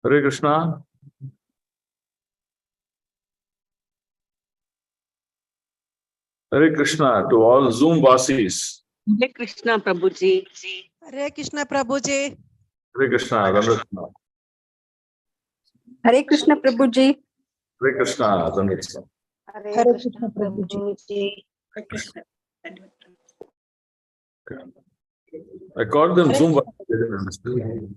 Hare Krishna. Hare Krishna to all Zoom Vasis. Hare Krishna, Prabhuji. Hare Krishna, Prabhuji. Hare Krishna, Dandasana. Hare Krishna, Prabhuji. Hare Krishna, Dandasana. Hare Krishna, Prabhuji. I called them Zoom Vasis. They didn't understand.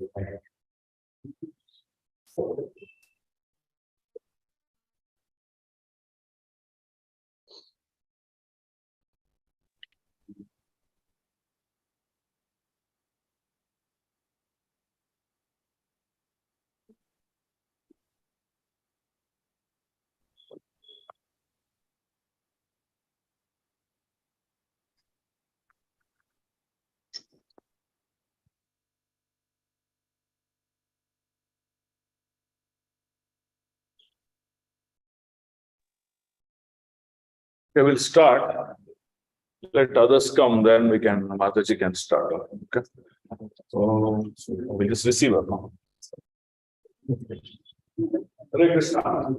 Okay, we'll start. Let others come, then we can, Mataji can start. Okay. So we just receive it now. Hare Krishna.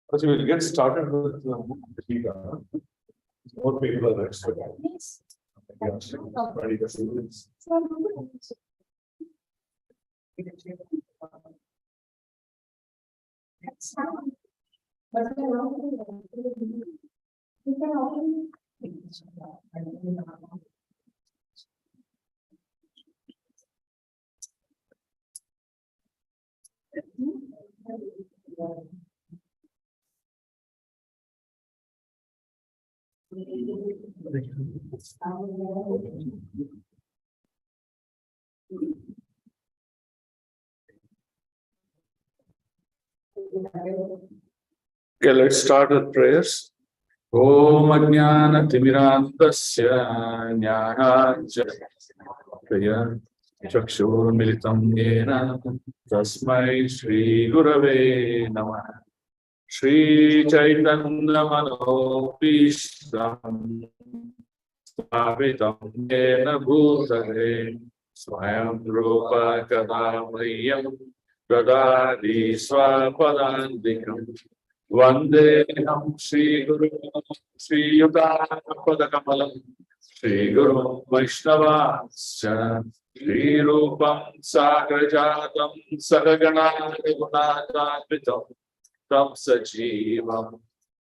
So we'll get started with the Gita. More people are expecting. Okay, let's start with prayers. Om Ajnana Timirandasya Jnanajnana Chakshur Militam Yena Tasmai Shri Gurave Namah Shri Chaitanya Manopishtam Svavitam Yena Bhutale Swayam Rupa Kadamriyam Dadadi Swapadandikam Vandeham Shri Guru Shri Yudapadakamalam Shri Guru Vaishnavasya Shri Rupam Sagrajatam Sagagana Gunatapitam Tam Sajivam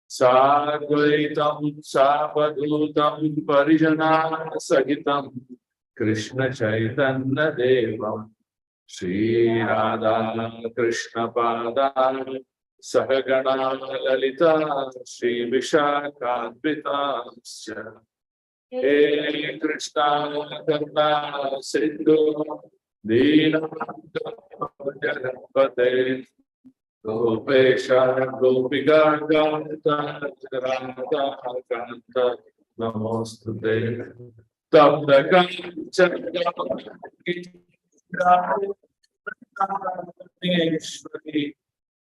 Sadvaitam Savadutam Parijana Sahitam Krishna Chaitanya Devam Shri Radha Krishna Pada Sahagana Lalita Shri Vishakatpitasya He Krishna Karna Sindhu Deenabhanta Jagapate Gopesha Gopika Ganta Radha Kanta Namostute Tapta Kanchana Ishwari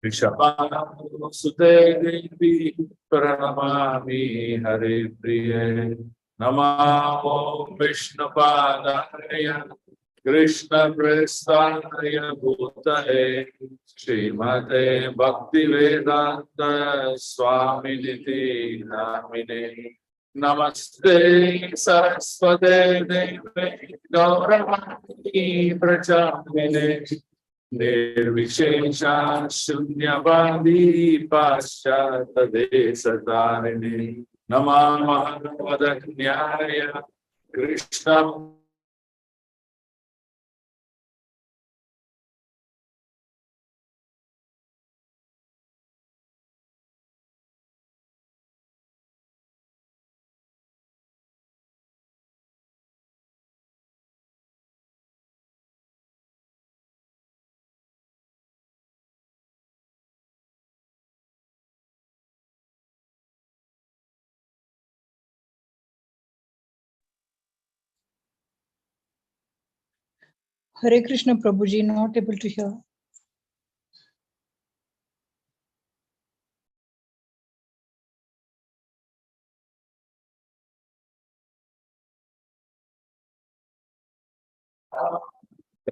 Vishabhanu Sute Devi Pranamami Hare Priye Namamo Vishnu Padaya Krishna Prestaya Bhutale Srimate Bhakti Vedanta Swami Niti Namine Namaste Saraswate Devi Gauravani Prachamine Nirvishesha Shunyavadi Paschata Desatarine Namah Vadanyaya Krishna Hare Krishna Prabhuji, not able to hear.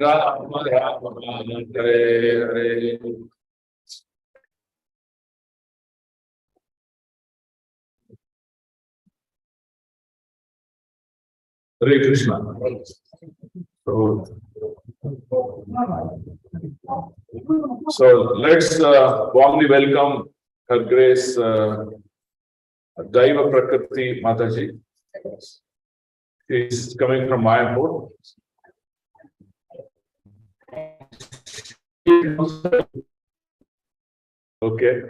Ram Ram Hare Hare. Hare Krishna. So let's warmly welcome Her Grace Daiva Prakriti Mataji. She is coming from Mayapur. Okay,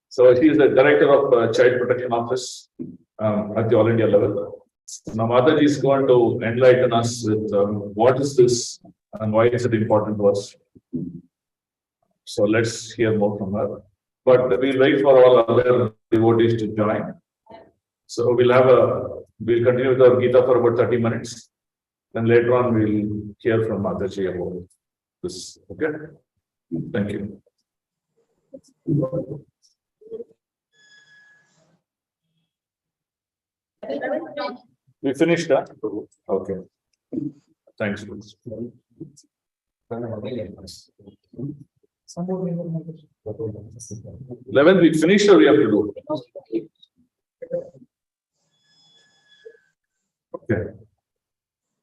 so she is the director of Child Protection Office at the All India level. Now, Mataji is going to enlighten us with what is this and why is it important to us. So let's hear more from her. But we'll wait for all other devotees to join. So we'll continue with our Gita for about 30 minutes. Then later on we'll hear from Mataji about this. Okay? Thank you. We finished, huh? Okay. Thanks. 11th we finished or we have to do? Okay.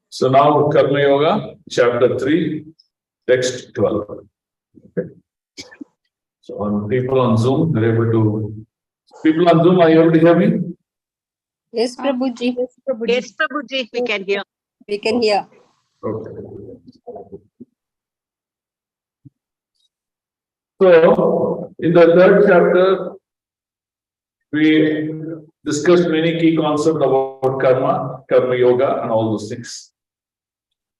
So now Karma Yoga, chapter 3, text 12. Okay. So on people on Zoom, they're able to. People on Zoom, are you able to hear me? Yes, Prabhuji. Yes, Prabhuji, we can hear. We can hear. Okay. So, in the third chapter, we discussed many key concepts about karma yoga, and all those things.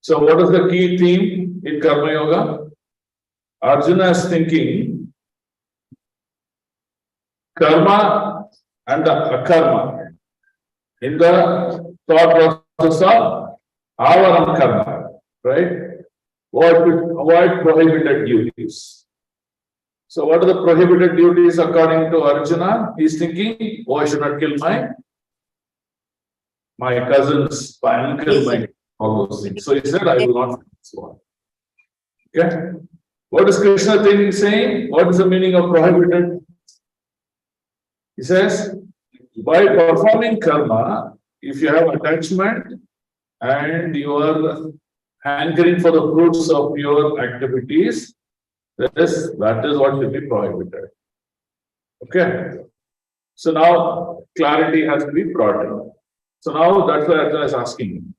So, what is the key theme in karma yoga? Arjuna is thinking karma and the akarma in the thought process of avaram karma, right? Avoid prohibited duties. So, what are the prohibited duties according to Arjuna? He is thinking, oh, I should not kill my cousins, my uncle, all those things. So he said, I will not. Okay. What is Krishna saying? What is the meaning of prohibited? He says, by performing karma, if you have attachment and you are hankering for the fruits of your activities, that is what should be prohibited. Okay. So now clarity has to be brought in. So now that's why Arjuna is asking,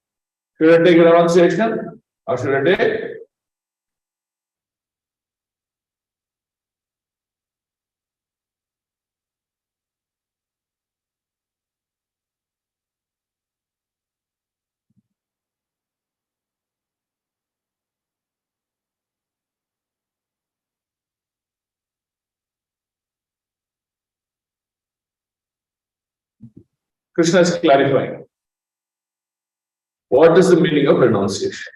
should I take renunciation or should I take? Krishna is clarifying. What is the meaning of renunciation?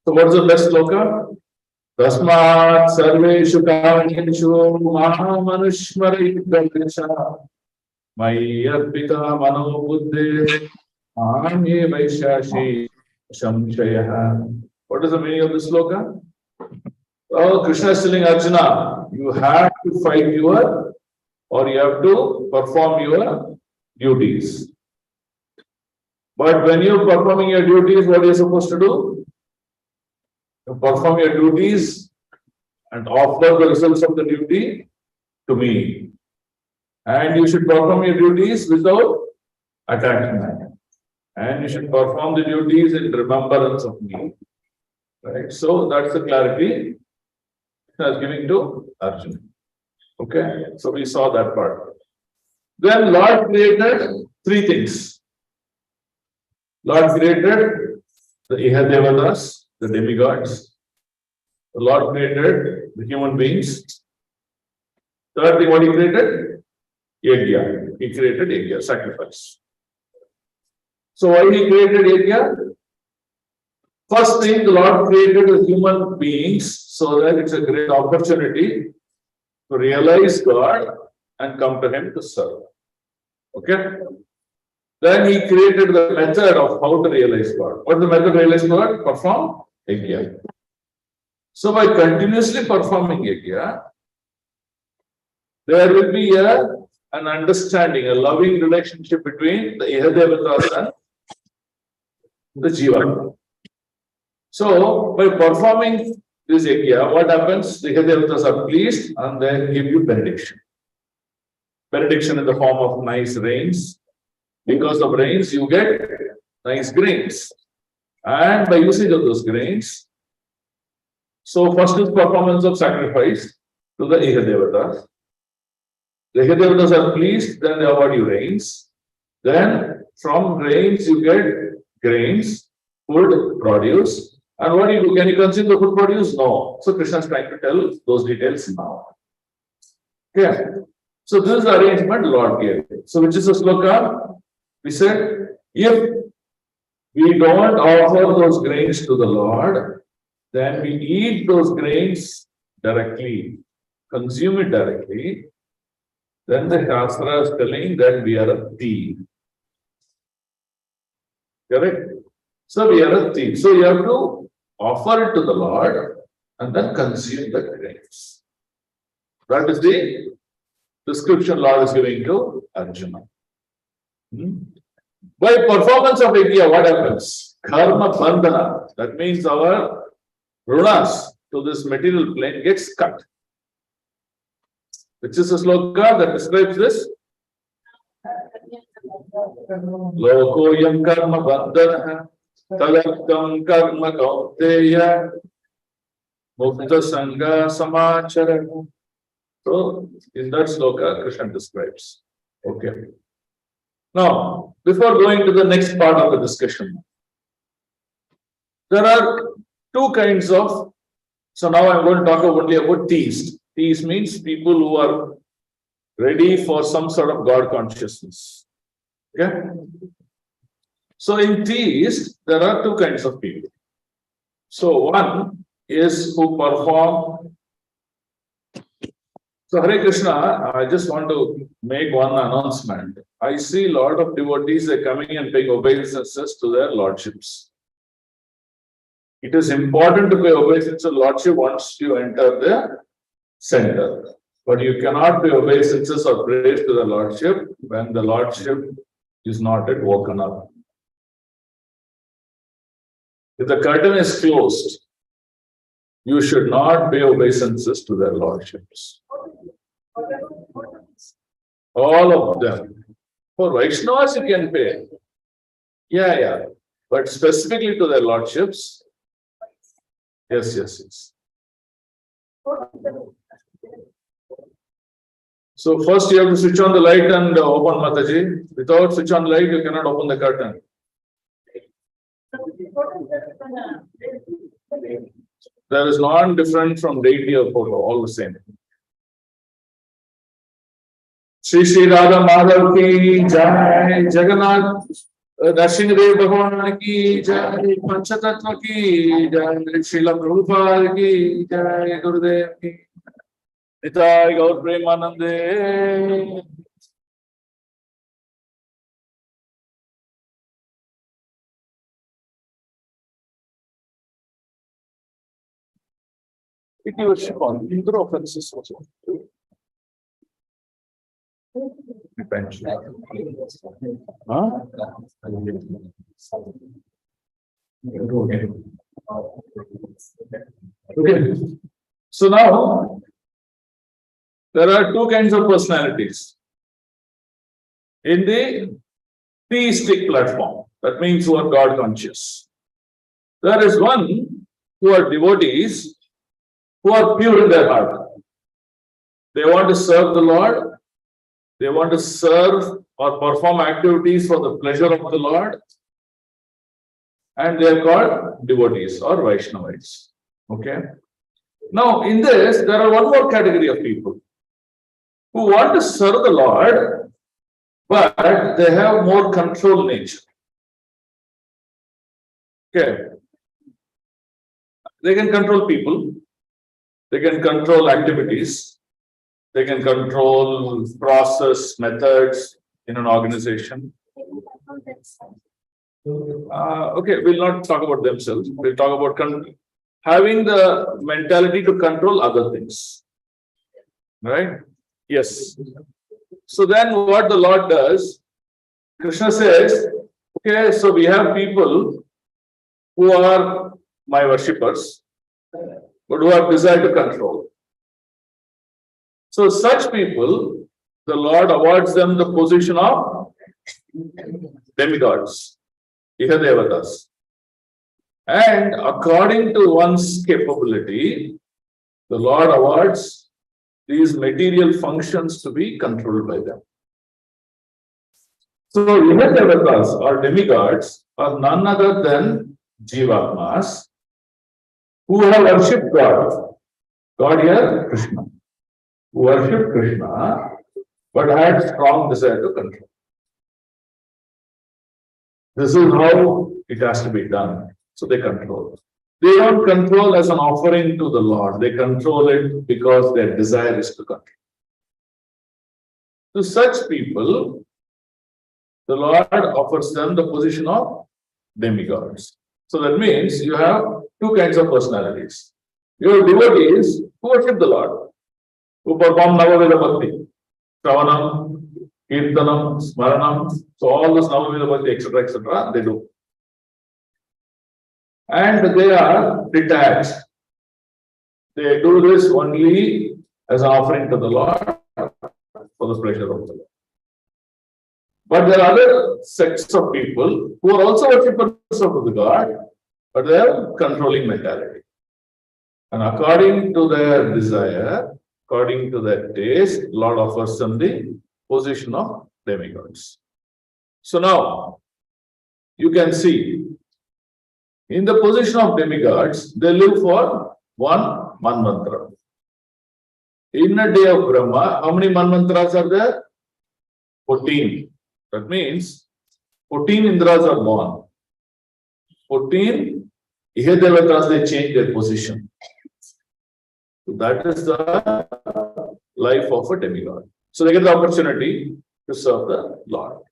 So what is the best sloka? Tasmat sarveshu kamashu mahamanushmara Mayarpita mano buddhe ame vaishashi samshaya. What is the meaning of this sloka? Oh, Krishna is telling Arjuna, you have to fight you have to perform your duties. But when you're performing your duties, what are you supposed to do? You perform your duties and offer the results of the duty to me. And you should perform your duties without attachment. And you should perform the duties in remembrance of me. Right? So that's the clarity I was giving to Arjuna. Okay, so we saw that part. Then Lord created three things. Lord created the Ihadevatas, the demigods. The Lord created the human beings. Third thing, what he created? Yajna. He created yajna, sacrifice. So why he created yajna? First thing, the Lord created the human beings so that it's a great opportunity to realize God and come to Him to serve. Okay? Then He created the method of how to realize God. What's the method to realize God? Perform yajna. So by continuously performing yajna, there will be an understanding, a loving relationship between the Ihadevatas and the Jiva. So, by performing this yajna, what happens? The Ihadevatas are pleased and then give you benediction. Benediction in the form of nice rains. Because of rains, you get nice grains. And by usage of those grains, so first is performance of sacrifice to the Ihadevatas. The Ihadevatas are pleased, then they award you rains. Then from rains you get grains, food, produce. And what do you do? Can you consume the food produce? No. So Krishna is trying to tell those details now. Okay. So this is the arrangement Lord gave. So which is a sloka? We said, if we don't offer those grains to the Lord, then we eat those grains directly, consume it directly. Then the Shastra is telling that we are a thief. Correct? So we are a thief. So you have to offer it to the Lord and then consume the grains. That is the description Lord is giving to Arjuna. By performance of yajna, what happens? Karma bandhana. That means our runas to this material plane gets cut. Which is a sloka that describes this? Lokoyam karma bandhana tadartam karma kaunteya mukta sangha samachara. So, in that sloka, Krishna describes. Okay. Now, before going to the next part of the discussion, there are two kinds of, so now I'm going to talk only about theists. Theists means people who are ready for some sort of God consciousness. Okay? So in theists, there are two kinds of people. So one is who perform. So Hare Krishna, I just want to make one announcement. I see a lot of devotees are coming and paying obeisances to their lordships. It is important to pay obeisance to lordship once you enter the center. But you cannot pay obeisances or praise to the lordship when the lordship is not yet woken up. If the curtain is closed, you should not pay obeisances to their lordships. All of them. For Vaishnavas, you can pay. Yeah. But specifically to their lordships, yes. So first you have to switch on the light and open Mataji. Without switch on light, you cannot open the curtain. There is none different from deity or photo, all the same. Shri Radha Madhav ki jai, Jagannath Nrsimhadev Bhagwan ki jai, Panchatattva ki jai, Srila Prabhupada ki jai, Gurudev ki Nitai Gaur Premanande. It was on Indra offenses also. Huh? Okay. So now there are two kinds of personalities in the theistic platform. That means who are God conscious. There is one who are devotees who are pure in their heart. They want to serve the Lord. They want to serve or perform activities for the pleasure of the Lord. And they are called devotees or Vaishnavites. Okay. Now, in this, there are one more category of people who want to serve the Lord, but they have more control nature. Okay. They can control people, they can control activities, they can control process, methods in an organization. Okay, we'll not talk about themselves. We'll talk about having the mentality to control other things. Right? Yes. So then what the Lord does, Krishna says, okay, so we have people who are my worshippers, but who have desire to control. So such people, the Lord awards them the position of demigods, Ihadevatas. And according to one's capability, the Lord awards these material functions to be controlled by them. So Ihadevatas or demigods are none other than Jivatmas who have worshipped God. God here, Krishna. Who worshipped Krishna, but had strong desire to control. This is how it has to be done. So they control. They don't control as an offering to the Lord. They control it because their desire is to control. To such people, the Lord offers them the position of demigods. So that means you have two kinds of personalities. You have devotees who worship the Lord, who perform Navaveda Bhakti, Shravanam, Kirtanam, Smaranam, so all those Navaveda Bhakti, etc., they do. And they are detached. They do this only as an offering to the Lord for the pleasure of the Lord. But there are other sects of people who are also worshippers of the God, but they have controlling mentality. And according to their desire, according to their taste, Lord offers them the position of demigods. So now, you can see, in the position of demigods, they live for one manmantra. In a day of Brahma, how many manmantras are there? 14. That means 14 Indras are born. 14 Ihadevatas, they change their position. So that is the life of a demigod. So they get the opportunity to serve the Lord.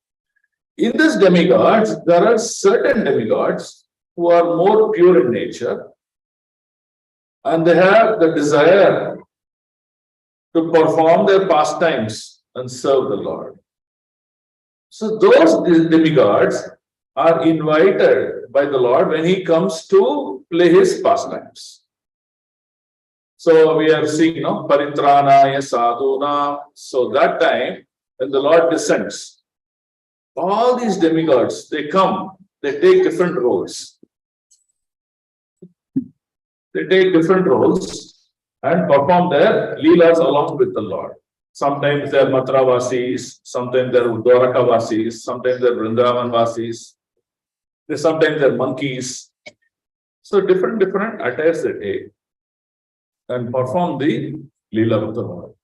In this demigods, there are certain demigods who are more pure in nature, and they have the desire to perform their pastimes and serve the Lord. So those demigods are invited by the Lord when he comes to play his pastimes. So we are seeing, Paritranaya Sadhuna. So that time, when the Lord descends, all these demigods, they come, they take different roles. They take different roles and perform their leelas along with the Lord. Sometimes they are Mathuravasis, sometimes they are Dwarakavasis, sometimes they are Vrindavanvasis, sometimes they are monkeys. So different attires they take and perform the leela of the Lord.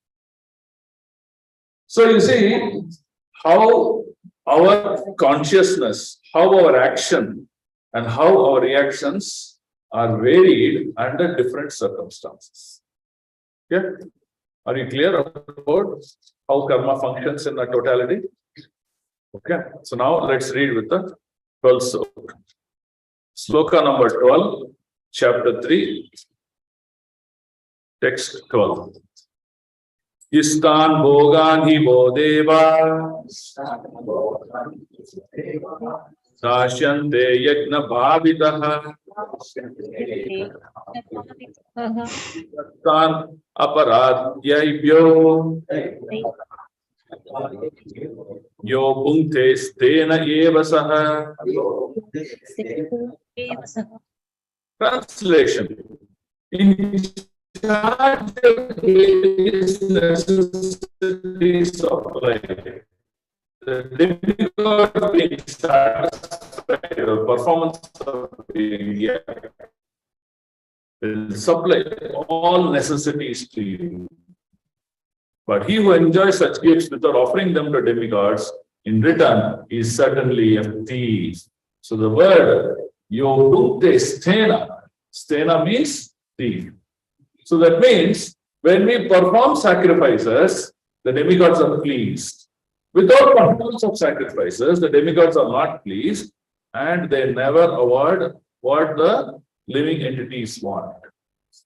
So you see how our consciousness, how our action and how our reactions are varied under different circumstances. Yeah? Are you clear about how karma functions in a totality? Okay. So now let's read with the 12th sloka. Sloka number 12, chapter 3, text 12. Istan bhogan hi bo deva dashyante yajna bhavitaha Tan aparadhyayibhyo yo bhunkte stena eva saha. Translation. In charge of his necessities of life, the demigod being satisfied, the performance of being will supply all necessities to you. But he who enjoys such gifts without offering them to demigods, in return, is certainly a thief. So the word Yobhukte Sthena Stena means thief. So that means when we perform sacrifices, the demigods are pleased. Without performance of sacrifices, the demigods are not pleased and they never award what the living entities want.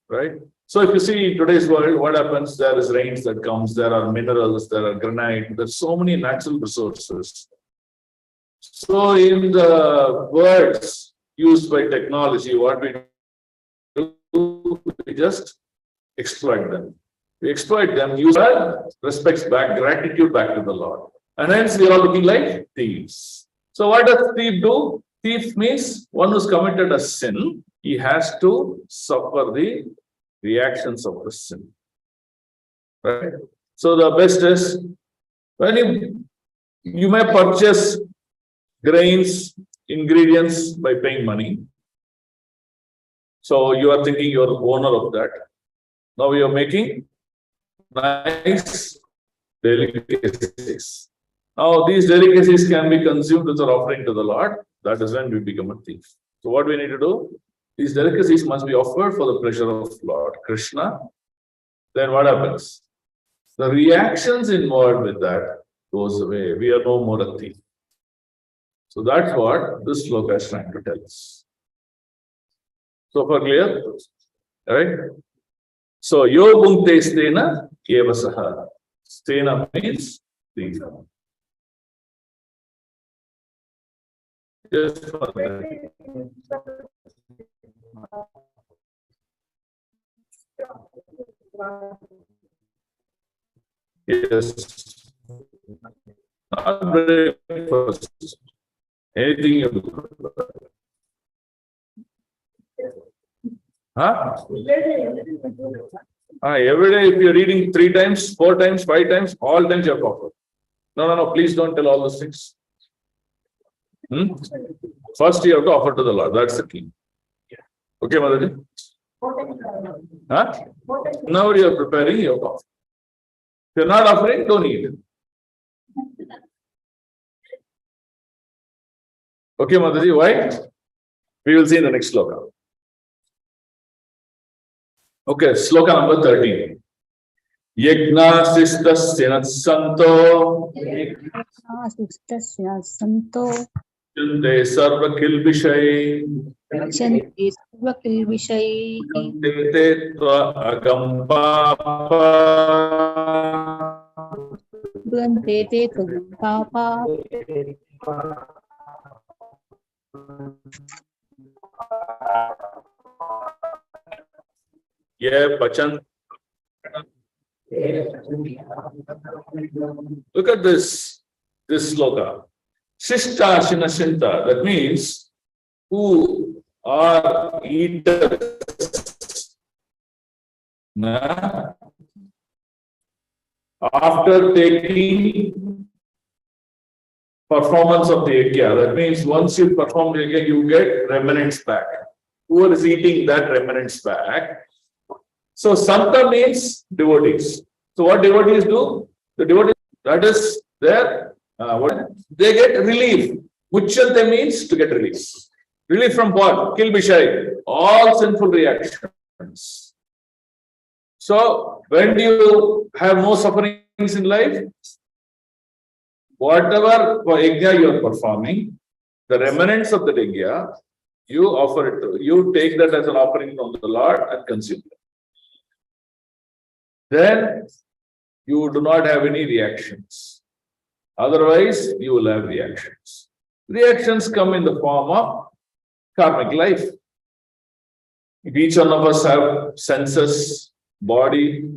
Right? So if you see in today's world, what happens? There is rains that comes, there are minerals, there are granite, there's so many natural resources. So in the words used by technology, what we do, we just exploit them. We exploit them, use our respects back, gratitude back to the Lord. And hence we are all looking like thieves. So what does thief do? Thief means one who's committed a sin, he has to suffer the reactions of the sin. Right? So the best is when you may purchase grains, ingredients by paying money. So you are thinking you're the owner of that. Now you are making nice delicacies. Now these delicacies can be consumed as an offering to the Lord. That is when we become a thief. So what we need to do? These delicacies must be offered for the pleasure of Lord Krishna. Then what happens? The reactions involved with that goes away. We are no more a thief. So that's what this sloka is trying to tell us. So far clear? Alright? So yo bhunte stena kevasaha. Stena means thief. Yes, yes. Not breakfast. Anything you do. Huh? Every day, if you're reading 3 times, 4 times, 5 times, all times you have to offer. No, please don't tell all those things. First, you have to offer to the Lord. That's the key. Okay, Madaji? Huh? Now you are preparing your coffee. If you're not offering, don't eat. Okay, Madaji, why? We will see in the next sloka. Okay, sloka number 13. Yajna sistasya santo Santo chante sarva kilvishay Chanti Sarvakilvishai te tva agam papa Bhante Te Papa ye pachan. Look at this sloka. Shishta Shinashinta, that means who are eaters. After taking performance of the yajna, that means once you perform the yajna, you get remnants back. Who is eating that remnants back? So Santa means devotees. So what devotees do? The devotees, that is their, they get relief. Muchyante means to get relief. Relief from what? Kilbishai. All sinful reactions. So when do you have no sufferings in life? Whatever yajna you are performing, the remnants of the yajna, you offer it to, you take that as an offering from the Lord and consume it. Then you do not have any reactions. Otherwise, you will have reactions. Reactions come in the form of karmic life. Each one of us have senses, body,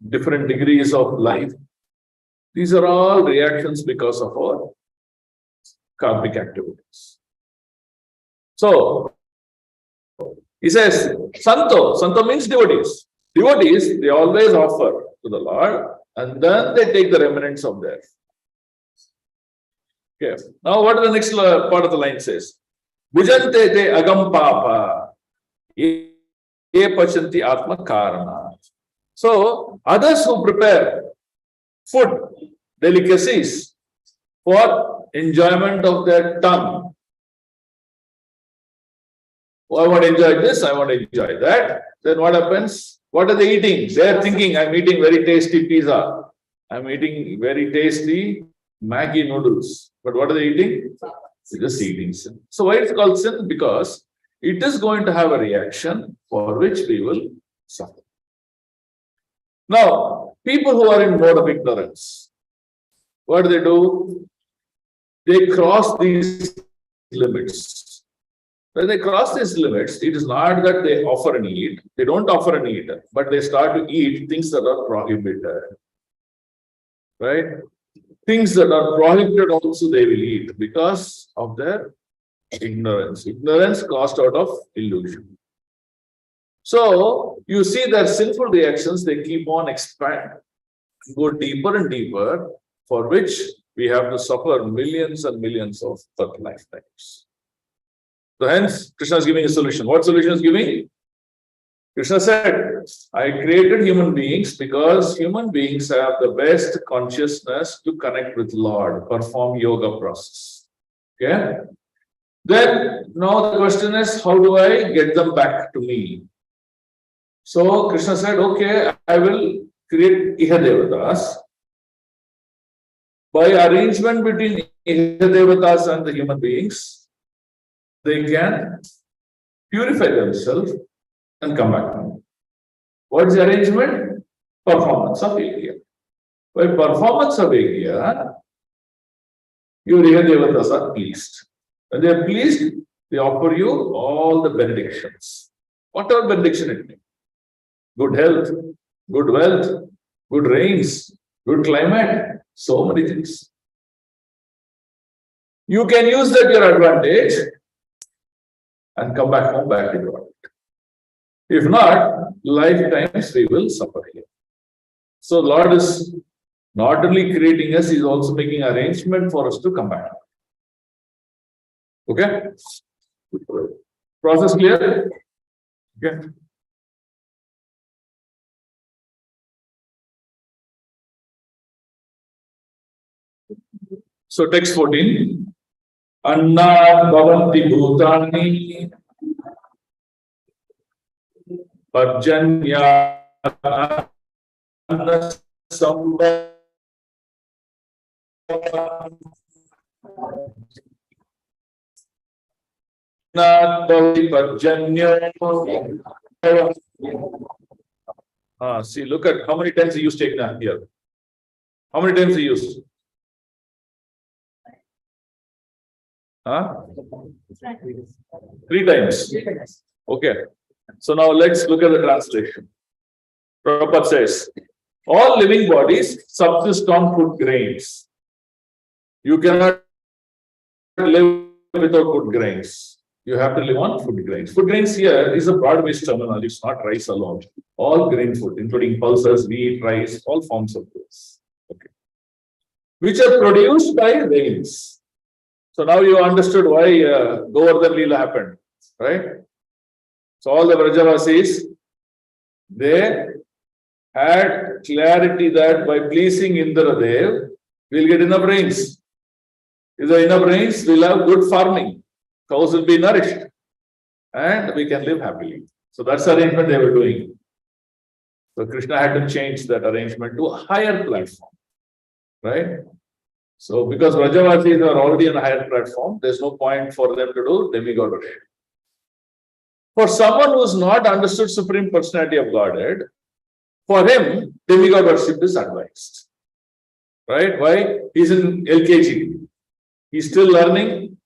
different degrees of life. These are all reactions because of our karmic activities. So, he says, Santo means devotees. Devotees, they always offer to the Lord and then they take the remnants of theirs. Okay. Now, what the next part of the line says? Bhujante te agam papa ye pachanti atma karana. So, others who prepare food, delicacies for enjoyment of their tongue. Oh, I want to enjoy this, I want to enjoy that. Then what happens? What are they eating? They are thinking, I'm eating very tasty pizza. I'm eating very tasty Maggi noodles. But what are they eating? They're just eating sin. So why it's called sin? Because it is going to have a reaction for which we will suffer. Now, people who are in mode of ignorance, what do? They cross these limits. When they cross these limits, it is not that they offer and eat. They don't offer and eat, but they start to eat things that are prohibited. Right? Things that are prohibited also they will eat because of their ignorance. Ignorance caused out of illusion. So you see their sinful reactions, they keep on expanding, go deeper and deeper, for which we have to suffer millions and millions of lifetimes. So hence, Krishna is giving a solution. What solution is giving? Krishna said, I created human beings because human beings have the best consciousness to connect with Lord, perform yoga process. Okay? Then, now the question is, how do I get them back to me? So Krishna said, okay, I will create Ihadevatas. By arrangement between Ihadevatas and the human beings, they can purify themselves and come back. What is the arrangement? Performance of Yajna. By performance of Yajna, your Ihadevatas are pleased. When they are pleased, they offer you all the benedictions. Whatever benediction it may be. Good health, good wealth, good rains, good climate, so many things. You can use that to your advantage and come back home back to your world. If not, lifetimes we will suffer here. So Lord is not only creating us, He is also making arrangement for us to come back. Okay? Process clear? Okay. So text 14. Anna bhavanti bhutani parjanya anna sambha see, look at how many times he used Tekna here. How many times he used? Huh? 3 times. Okay. So now let's look at the translation. Prabhupada says, all living bodies subsist on food grains. You cannot live without food grains. You have to live on food grains. Food grains here is a broad-based terminology. It's not rice alone. All grain food, including pulses, wheat, rice, all forms of this. Okay. Which are produced by rains. So now you understood why Govardhan Leela happened, right? So all the Vrajavasis, they had clarity that by pleasing Indradev, we'll get enough rains. If there are enough rains, we'll have good farming. Cows will be nourished. And we can live happily. So that's the arrangement they were doing. So Krishna had to change that arrangement to a higher platform, right? So because Vrajavasis are already on a higher platform, there's no point for them to do demigod worship. For someone who's not understood Supreme Personality of Godhead, for him, demigod worship is advised. Right? Why? He's in LKG. He's still learning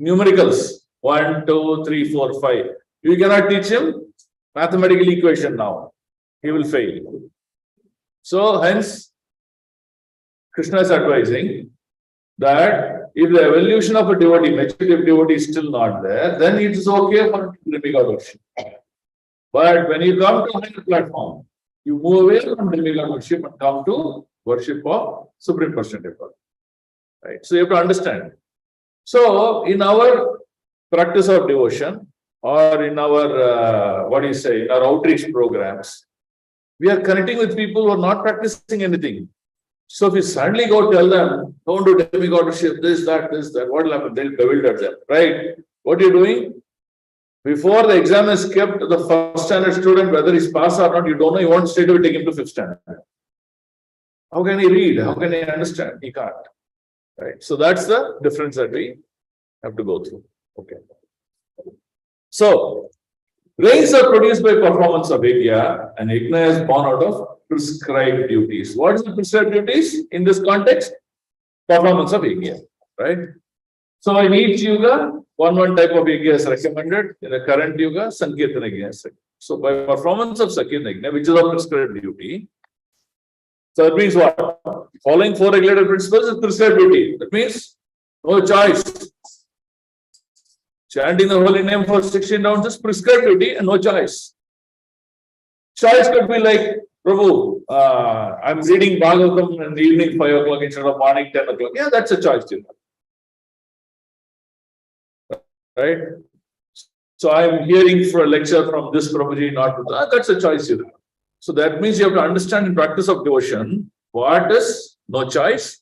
numericals. 1, 2, 3, 4, 5. You cannot teach him mathematical equation now. He will fail. So hence, Krishna is advising that if the evolution of a devotee, maturity of devotee is still not there, then it is okay for demigod worship. But when you come to a higher platform, you move away from demigod worship and come to worship of Supreme Personality of God. Right? So you have to understand. So in our practice of devotion, or in our, in our outreach programs, we are connecting with people who are not practicing anything. So if you suddenly go tell them, don't do demigod worship, this, that, what will happen? They'll bewilder them, right? What are you doing? Before the exam is kept, the first standard student, whether he's passed or not, you don't know, you want straight away take him to fifth standard. How can he read? How can he understand? He can't. Right. So that's the difference that we have to go through. Okay. So, rains are produced by performance of yajna, and yajna is born out of prescribed duties. What is the prescribed duties in this context? Performance of yajna, right? So in each yuga, one type of yajna is recommended. In the current yuga, Sankirtana yajna is recommended. So by performance of Sankirtana yajna, which is a prescribed duty, so that means what? Following 4 regulated principles is prescribed duty. That means no choice. Chanting the holy name for 16 rounds is prescribed duty and no choice. Choice could be like, Prabhu, I'm reading Bhagavatham in the evening 5 o'clock instead of morning 10 o'clock. Yeah, that's a choice. Right? So I'm hearing for a lecture from this Prabhuji, not to that. That's a choice. So that means you have to understand in practice of devotion what is no choice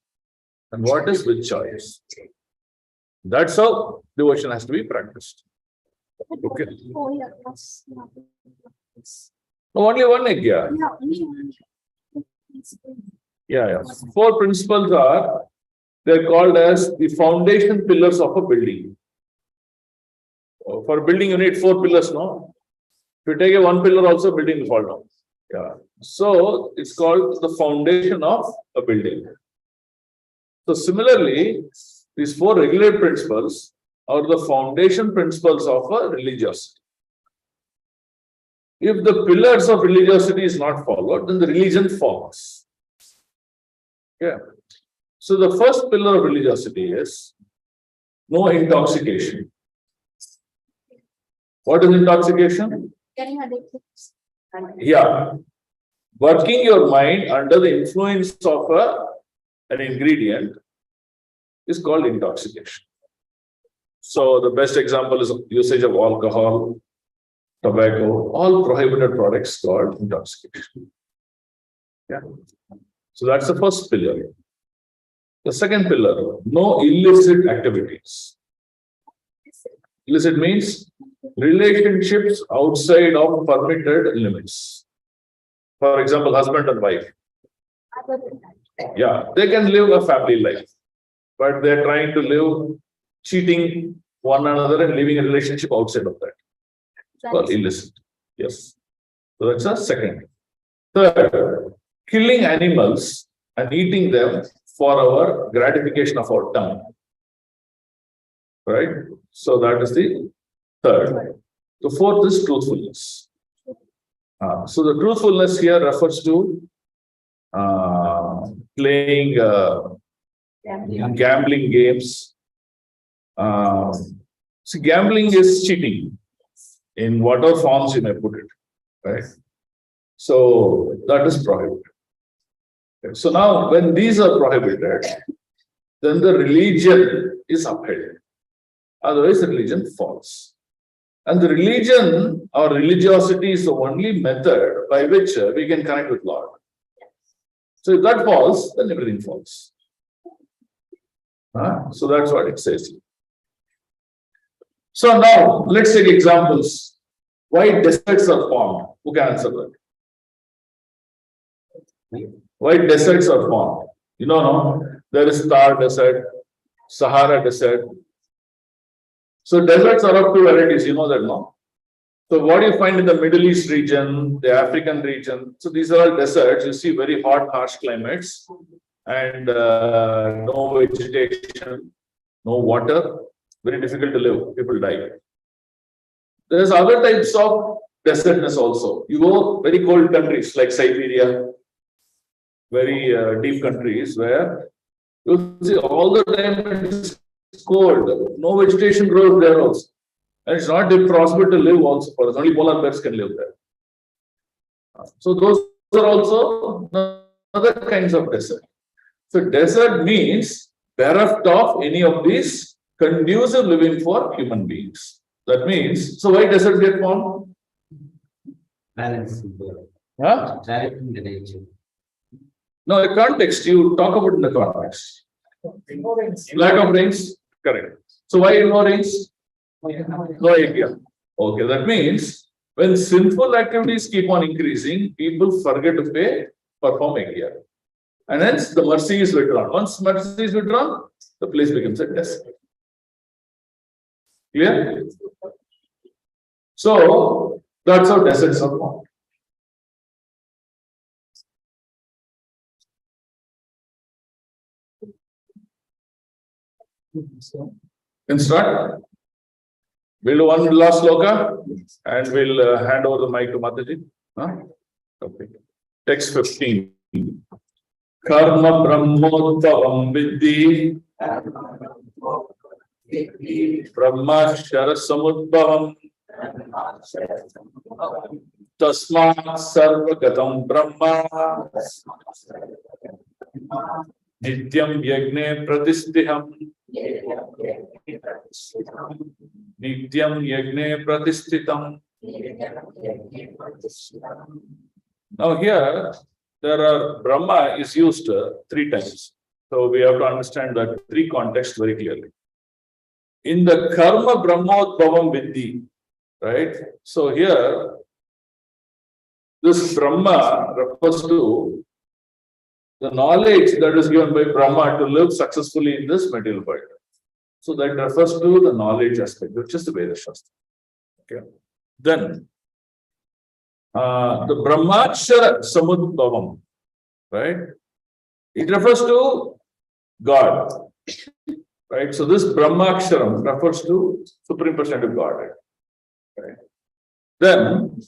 and what is with choice. That's how devotion has to be practiced. Okay. Only one yajna. Yeah. 4 principles are, they're called as the foundation pillars of a building. For building, you need 4 pillars, no? If you take a 1 pillar also, building will fall down. Yeah. So it's called the foundation of a building. So similarly, these 4 regulated principles are the foundation principles of a religiosity. If the pillars of religiosity is not followed, then the religion falls. Yeah. So the first pillar of religiosity is no intoxication. What is intoxication? Yeah. Working your mind under the influence of an ingredient is called intoxication. So the best example is usage of alcohol, tobacco, all prohibited products called intoxication. Yeah. So that's the first pillar. The second pillar, no illicit activities. Illicit means relationships outside of permitted limits. For example, husband and wife. Yeah, they can live a family life, but they're trying to live cheating one another and living a relationship outside of that. It's called illicit. Yes. So that's the second. Third, killing animals and eating them for our gratification of our tongue. Right? So that is the third. The fourth is truthfulness. So the truthfulness here refers to playing gambling games. See, gambling is cheating in whatever forms you may put it, right? So that is prohibited. Okay. So now, when these are prohibited, then the religion is upheld. Otherwise, the religion falls. And the religion or religiosity is the only method by which we can connect with Lord. So if that falls, then everything falls. So that's what it says. So now, let's take examples. Why deserts are formed? Who can answer that? Why deserts are formed? You know, no? There is Thar Desert, Sahara Desert. So deserts are of 2 varieties, you know that, no? So what do you find in the Middle East region, the African region? So these are all deserts. You see very hot, harsh climates and no vegetation, no water. Very difficult to live. People die. There's other types of desertness also. You go very cold countries like Siberia, very deep countries where you see all the time it's cold. No vegetation grows there also. And it's not possible to live also for us. Only polar bears can live there. So those are also other kinds of desert. So desert means bereft of any of these conducive living for human beings. That means, so why deserts get formed? Balance. Huh? Directing the nature. No, the context, you talk about in the context. Lack of rains, correct. So why no rains? No area. Okay, that means when sinful activities keep on increasing, people forget to perform Yajna. And hence the mercy is withdrawn. Once mercy is withdrawn, the place becomes a desert. Clear? So that's how deserts are formed. Can start. We'll do one last sloka and we'll hand over the mic to Mataji. Huh? Okay. Text 15. Karma Brahmotpavam Vidhi Brahmashara Samudbhavam Tasmat Sarvagatam Brahma Nityam Yagne Pratistiham Nityam Yagne Pratistitam. Now here there are Brahma is used 3 times. So we have to understand that 3 contexts very clearly. In the Karma Brahmotpavam Vidhi, right? So here this Brahma refers to the knowledge that is given by Brahma to live successfully in this material world. So that refers to the knowledge aspect, which is the Veda Shastra. Okay. Then the Brahmachara Samudbhavam, right? It refers to God, right? So this Brahmaksharam refers to Supreme Personality of God, right? Then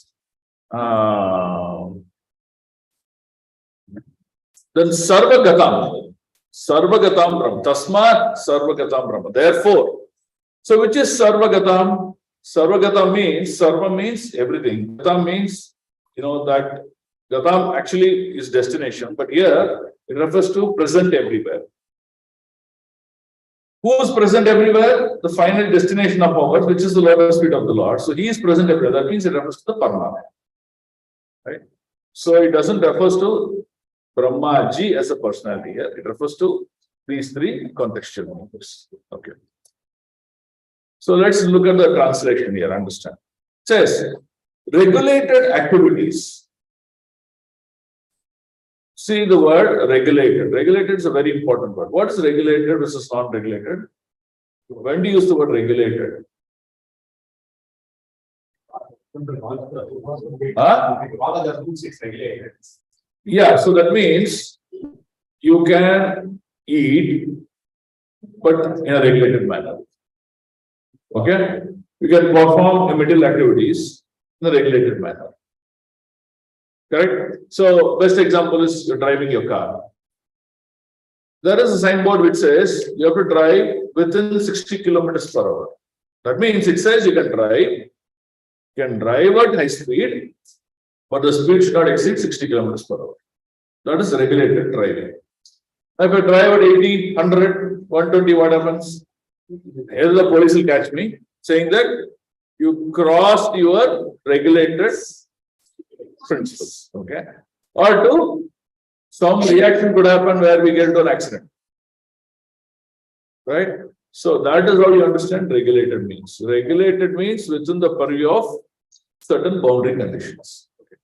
Sarvagatam Brahma, Tasmat Sarvagatam Brahma. Therefore, so which is Sarvagatam? Sarvagatam means, Sarva means everything. Gatam means, that Gatam actually is destination, but here it refers to present everywhere. Who is present everywhere? The final destination of ours, which is the lotus feet of the Lord. So he is present everywhere. That means it refers to the Parma. Right? So it doesn't refers to Brahmaji as a personality here. It refers to these 3 contextual members. Okay. So let's look at the translation here, understand. It says, regulated activities. See the word regulated. Regulated is a very important word. What is regulated versus non-regulated? When do you use the word regulated? Huh? Yeah, so that means you can eat, but in a regulated manner. Okay? You can perform material activities in a regulated manner. Correct? So, best example is you're driving your car. There is a signboard which says you have to drive within 60 kilometers per hour. That means it says you can drive at high speed, but the speed should not exceed 60 kilometers per hour. That is regulated driving. If I drive at 80, 100, 120, what happens? Here the police will catch me saying that you crossed your regulated principles. Okay. Or 2, some reaction could happen where we get into an accident. Right? So that is how you understand regulated means. Regulated means within the purview of certain boundary conditions. Okay.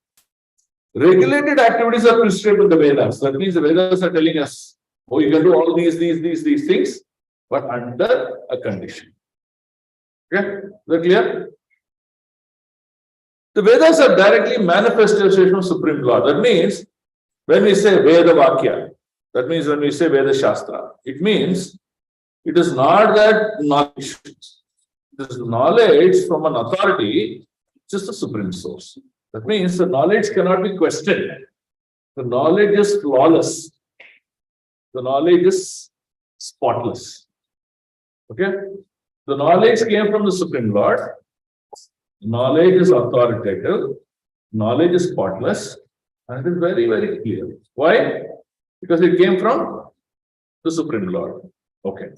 Regulated activities are prescribed in the Vedas. That means the Vedas are telling us, oh, you can do all these things, but under a condition. Okay? Is that clear? The Vedas are directly manifestation of Supreme Law. That means when we say Veda Vakya, that means when we say Veda Shastra, it means it is not that knowledge. It is knowledge from an authority, which is the Supreme Source. That means the knowledge cannot be questioned. The knowledge is flawless. The knowledge is spotless. Okay? The knowledge came from the Supreme Lord. Knowledge is authoritative. Knowledge is spotless. And it is very, very clear. Why? Because it came from the Supreme Lord. Okay.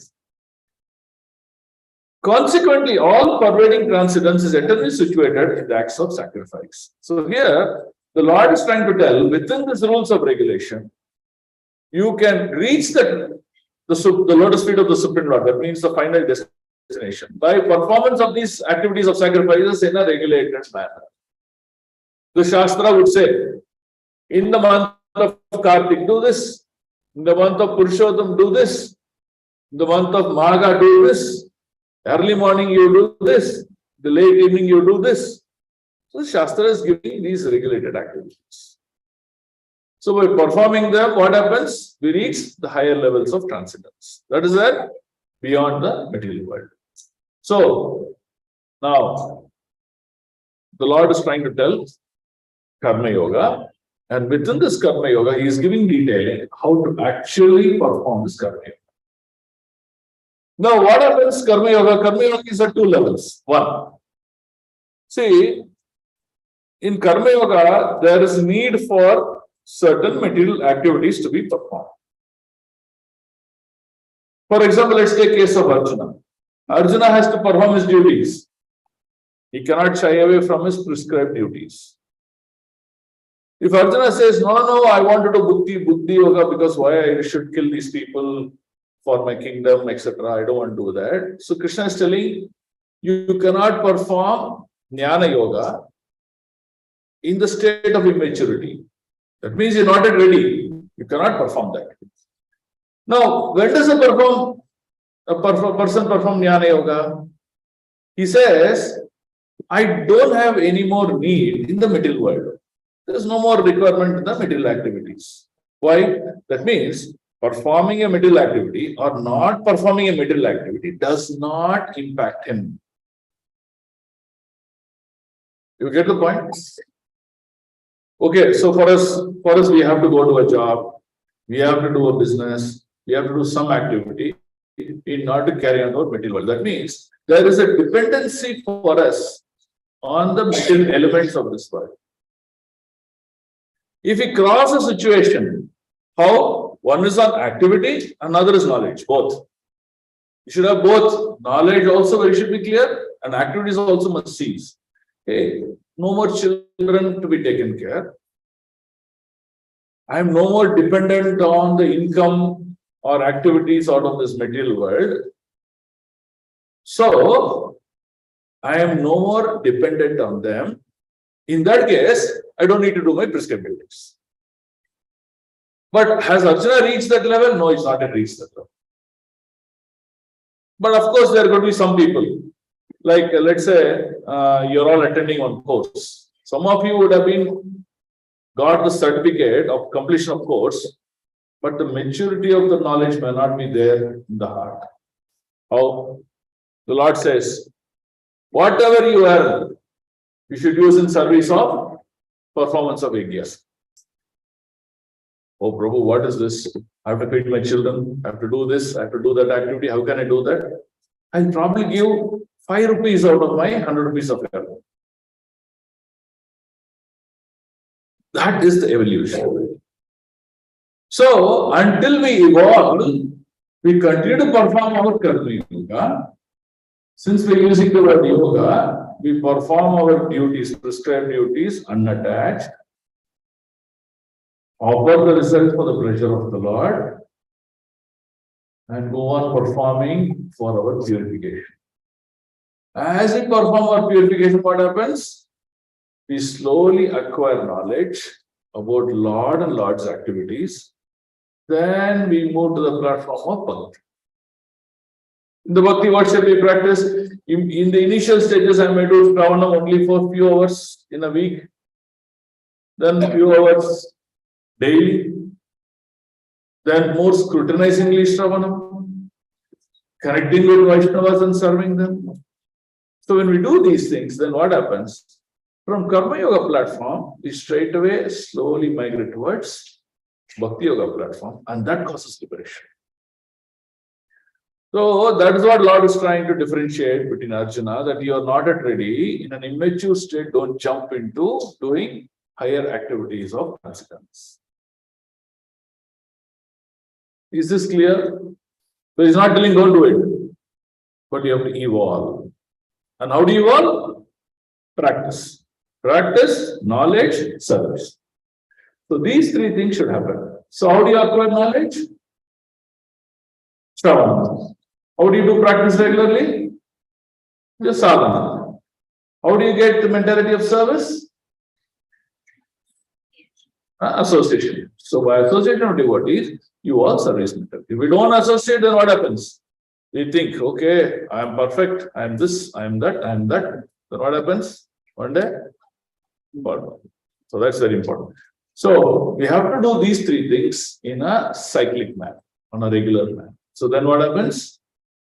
Consequently, all pervading transcendence is eternally situated in the acts of sacrifice. So here, the Lord is trying to tell, within these rules of regulation, you can reach the lotus feet of the Supreme Lord. That means the final destination destination by performance of these activities of sacrifices in a regulated manner. The Shastra would say, in the month of Kartik, do this. In the month of Purushottam, do this. In the month of Magha, do this. Early morning, you do this. The late evening, you do this. So Shastra is giving these regulated activities. So by performing them, what happens? We reach the higher levels of transcendence. That is where beyond the material world. So now the Lord is trying to tell Karma Yoga, and within this Karma Yoga, he is giving detailing how to actually perform this Karma Yoga. Now, what happens Karma Yoga? Karma Yoga is at two levels. One, see, in Karma Yoga, there is need for certain material activities to be performed. For example, let's take case of Arjuna. Arjuna has to perform his duties. He cannot shy away from his prescribed duties. If Arjuna says, no, I want to do Buddhi Yoga because why I should kill these people for my kingdom, etc. I don't want to do that. So Krishna is telling, you cannot perform Jnana Yoga in the state of immaturity. That means you're not yet ready. You cannot perform that. Now, when does a person perform Jnana Yoga? He says, I don't have any more need in the material world. There is no more requirement in the material activities. Why? That means performing a material activity or not performing a material activity does not impact him. You get the point? Okay, so for us, we have to go to a job, we have to do a business, we have to do some activity in order to carry on our material world. That means there is a dependency for us on the material elements of this world. If we cross a situation, how one is on activity, another is knowledge, both. You should have both. Knowledge also, it should be clear, and activities also must cease. Hey, no more children to be taken care. I am no more dependent on the income or activities out of this material world. So, I am no more dependent on them. In that case, I don't need to do my prescribed duties. But has Arjuna reached that level? No, he's not yet reached that level. But of course, there are going to be some people. Like, let's say, you're all attending one course. Some of you would have got the certificate of completion of course, but the maturity of the knowledge may not be there in the heart. How? The Lord says, whatever you earn, you should use in service of performance of yajnas. Oh, Prabhu, what is this? I have to feed my children, I have to do this, I have to do that activity. How can I do that? I'll probably give 5 rupees out of my 100 rupees of earning. That is the evolution. So, until we evolve, we continue to perform our Karma Yoga. Since we're using the word yoga, we perform our duties, prescribed duties, unattached, offer the result for the pleasure of the Lord, and go on performing for our purification. As we perform our purification, what happens? We slowly acquire knowledge about Lord and Lord's activities. Then we move to the platform of Bhakti. In the Bhakti, what shall we practice? In the initial stages, I may do Shravanam only for a few hours in a week, then a few hours daily, then more scrutinizingly Shravanam, connecting with Vaishnavas and serving them. So when we do these things, then what happens? From Karma Yoga platform, we straight away slowly migrate towards Bhakti Yoga platform, and that causes liberation. So that is what Lord is trying to differentiate between Arjuna, that you are not yet ready. In an immature state, don't jump into doing higher activities of transcendence. Is this clear? So he's not telling don't do it, but you have to evolve. And how do you evolve? Practice. Practice, knowledge, service. So these 3 things should happen. So how do you acquire knowledge? Shravanam. How do you do practice regularly? Just sadhana. How do you get the mentality of service? Association. So by association of devotees, you all service mentality. If we don't associate, then what happens? We think, okay, I am perfect, I am this, I am that, I am that. Then what happens? One day, bottom. So that's very important. So we have to do these three things in a cyclic manner, on a regular manner. So then what happens?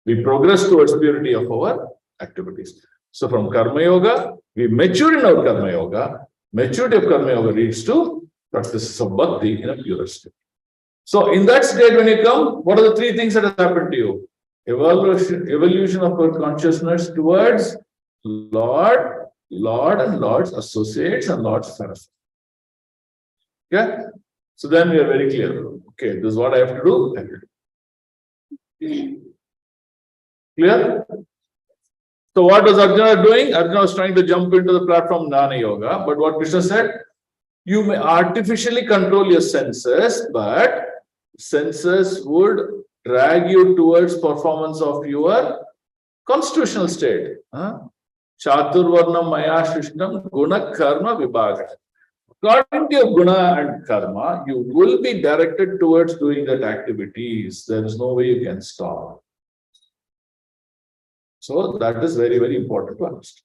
We progress towards purity of our activities. So from Karma Yoga, we mature in our Karma Yoga. Maturity of Karma Yoga leads to practices of Bhakti in a pure state. So in that state, when you come, what are the three things that have happened to you? Evolution of our consciousness towards Lord, and Lord's associates and Lord's servants. Okay? So then we are very clear. Okay, this is what I have to do. I have to do. Clear? So what was Arjuna doing? Arjuna was trying to jump into the platform Jnana Yoga, but what Krishna said, you may artificially control your senses, but senses would drag you towards performance of your constitutional state. Chaturvarnam maya shrishtam guna karma vibhaga. According to your guna and karma, you will be directed towards doing that activities. There is no way you can stop. So that is very, very important to understand.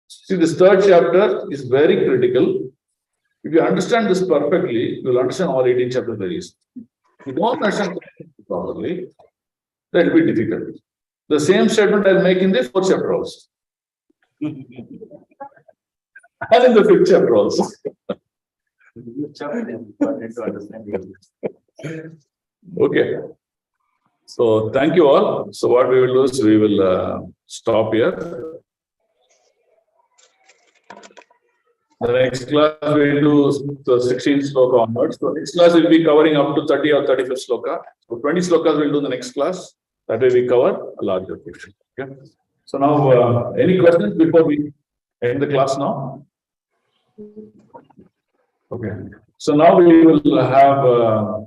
See, this third chapter is very critical. If you understand this perfectly, you will understand all 18 chapters very easily. If you don't understand it properly, that will be difficult. The same statement I'll make in the 4th chapter also. And in the 5th chapter also. Okay. So thank you all. So what we will do is we will stop here. The next class we will do the 16th sloka onwards. So next class will be covering up to 30 or 35th sloka. So 20 slokas we will do the next class. That way we cover a larger portion. Okay. So now any questions before we end the class now? Okay. So now we will have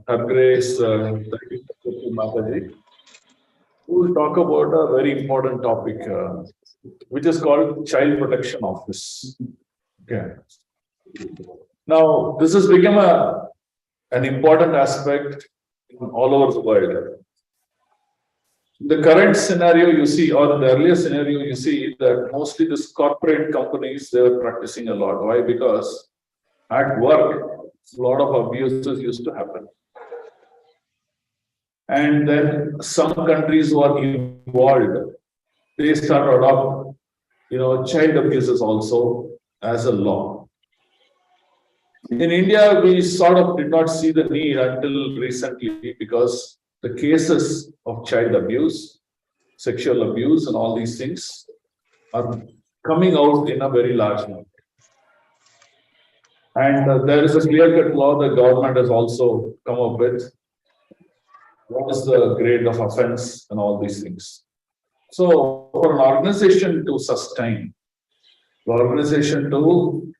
Her Grace Mataji, who will talk about a very important topic, which is called Child Protection Office. Okay. Now, this has become an important aspect all over the world. The current scenario you see, or the earlier scenario you see, that mostly these corporate companies, they were practicing a lot. Why? Because at work, a lot of abuses used to happen. And then some countries who are involved, they start to adopt, child abuses also as a law. In India, we sort of did not see the need until recently because the cases of child abuse, sexual abuse, and all these things are coming out in a very large number. And there is a clear-cut law the government has also come up with. What is the grade of offense and all these things? So, for an organization to sustain, the organization to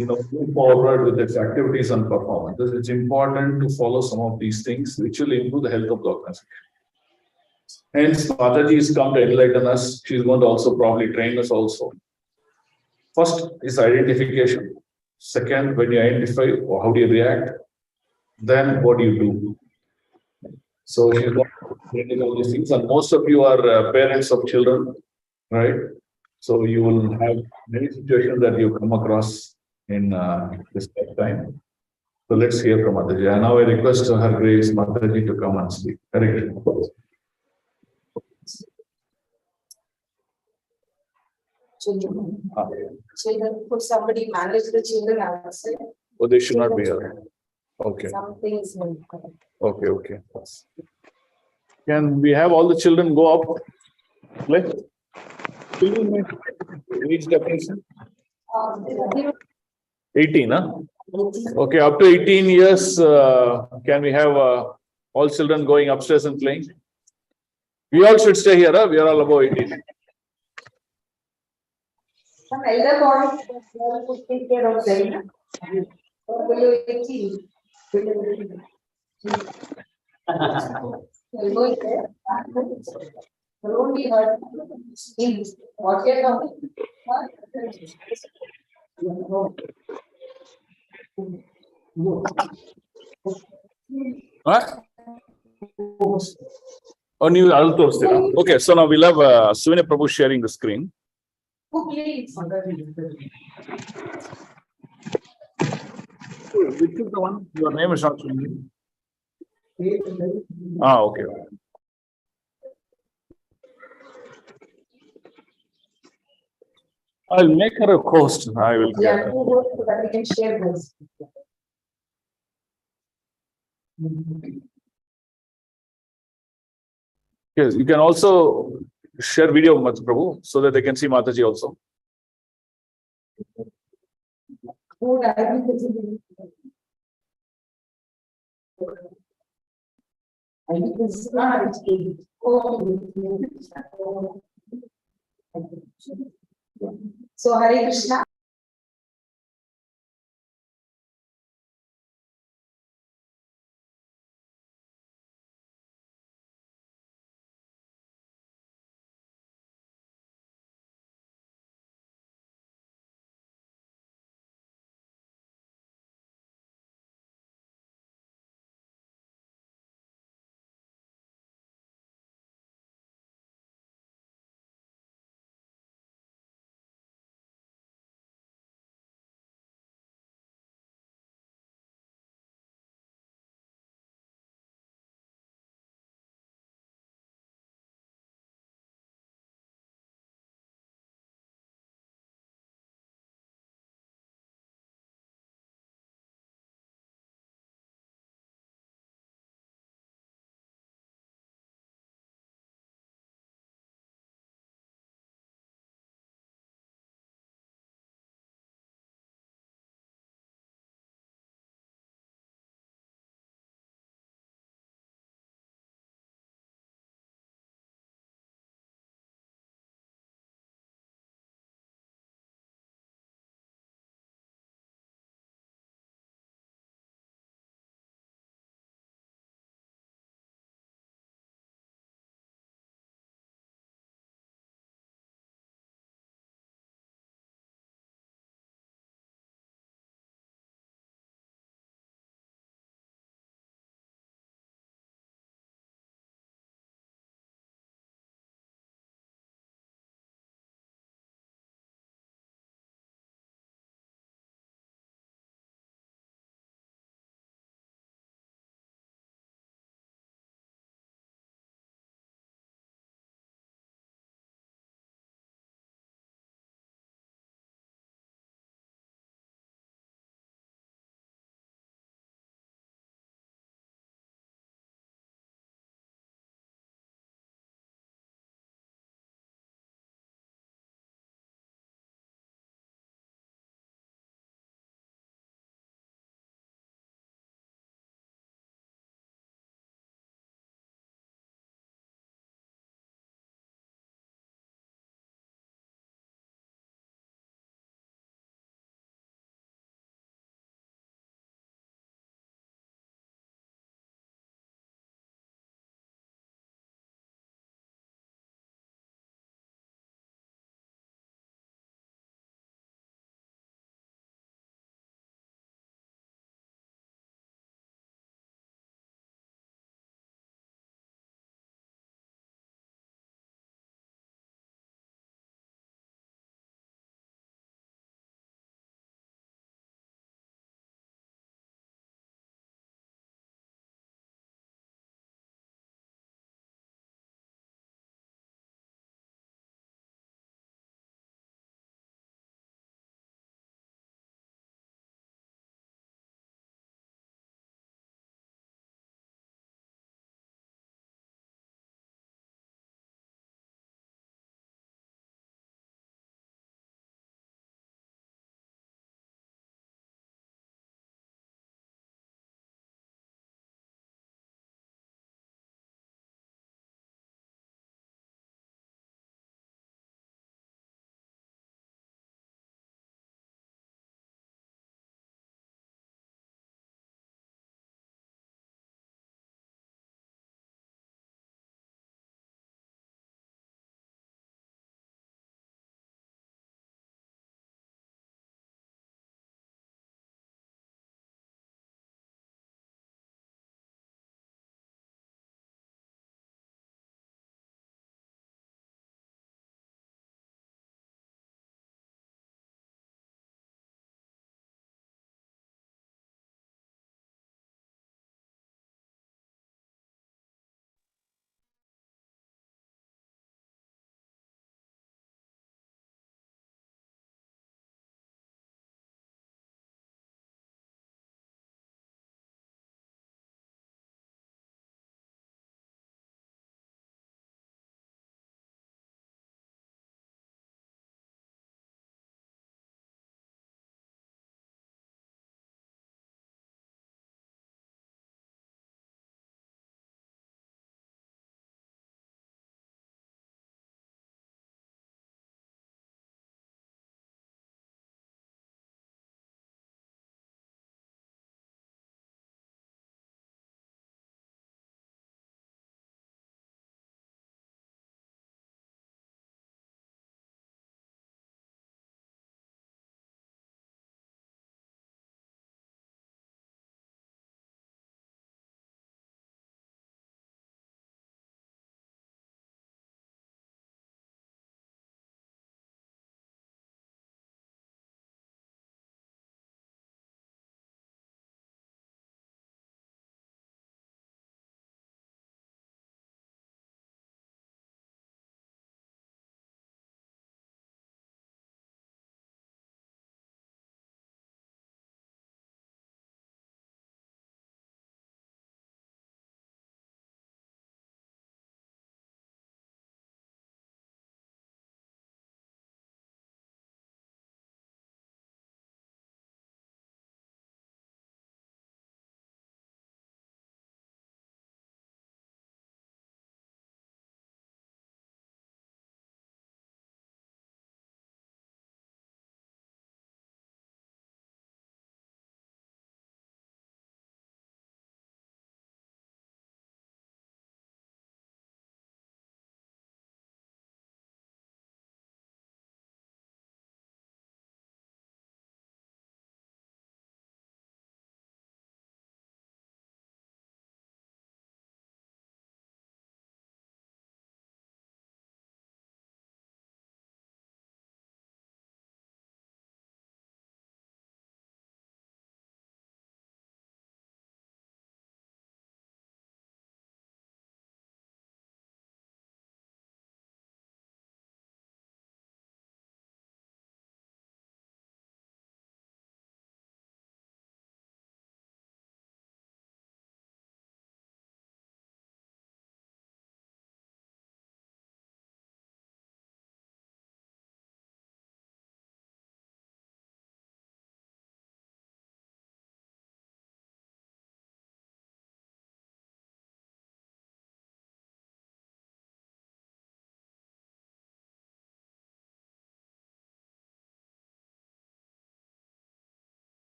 move forward with its activities and performance, it's important to follow some of these things which will improve the health of the organization. Hence, Mataji has come to enlighten us. She's going to also probably train us also. First is identification. Second, when you identify, how do you react? Then what do you do? So she's got all these things, and most of you are parents of children, right? So you will have many situations that you come across in this time. So let's hear from Mataji. And now I request Her Grace Mataji to come and speak. Very good. Children. Children, could somebody manage the children outside? Oh, they should not be here. Okay. Some things will come. Okay. Can we have all the children go up? Play? Children age definition? 18, huh? Okay, up to 18 years, can we have all children going upstairs and playing? We all should stay here, huh? We are all above 18. Some elder boys will take care of them. Or below 18. We'll go there. Only heard in what you know. Oh, ನೀವು ಅಲ್ಲಿ ತೋರಿಸ್ತೀರಾ? Okay, so now we'll have Suvina Prabhu sharing the screen. Who please? Which is the one? Your name is not showing. Okay. I'll make her a host. I will get Yeah, her. who goes so that we can share this. Yes, you can also share video, Prabhu, so that they can see Mataji also. Who I think this is- I think this is not. So Hare Krishna.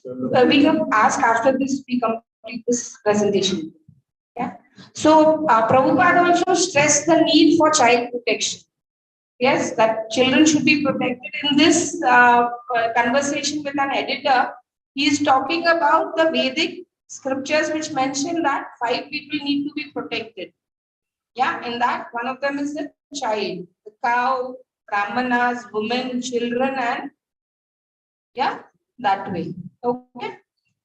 we have asked after this, we complete this presentation. Yeah. So, Prabhupada also stressed the need for child protection. Yes, that children should be protected. In this conversation with an editor, he is talking about the Vedic scriptures which mention that 5 people need to be protected. Yeah, in that one of them is the child, the cow, brahmanas, women, children, and yeah, that way. Okay,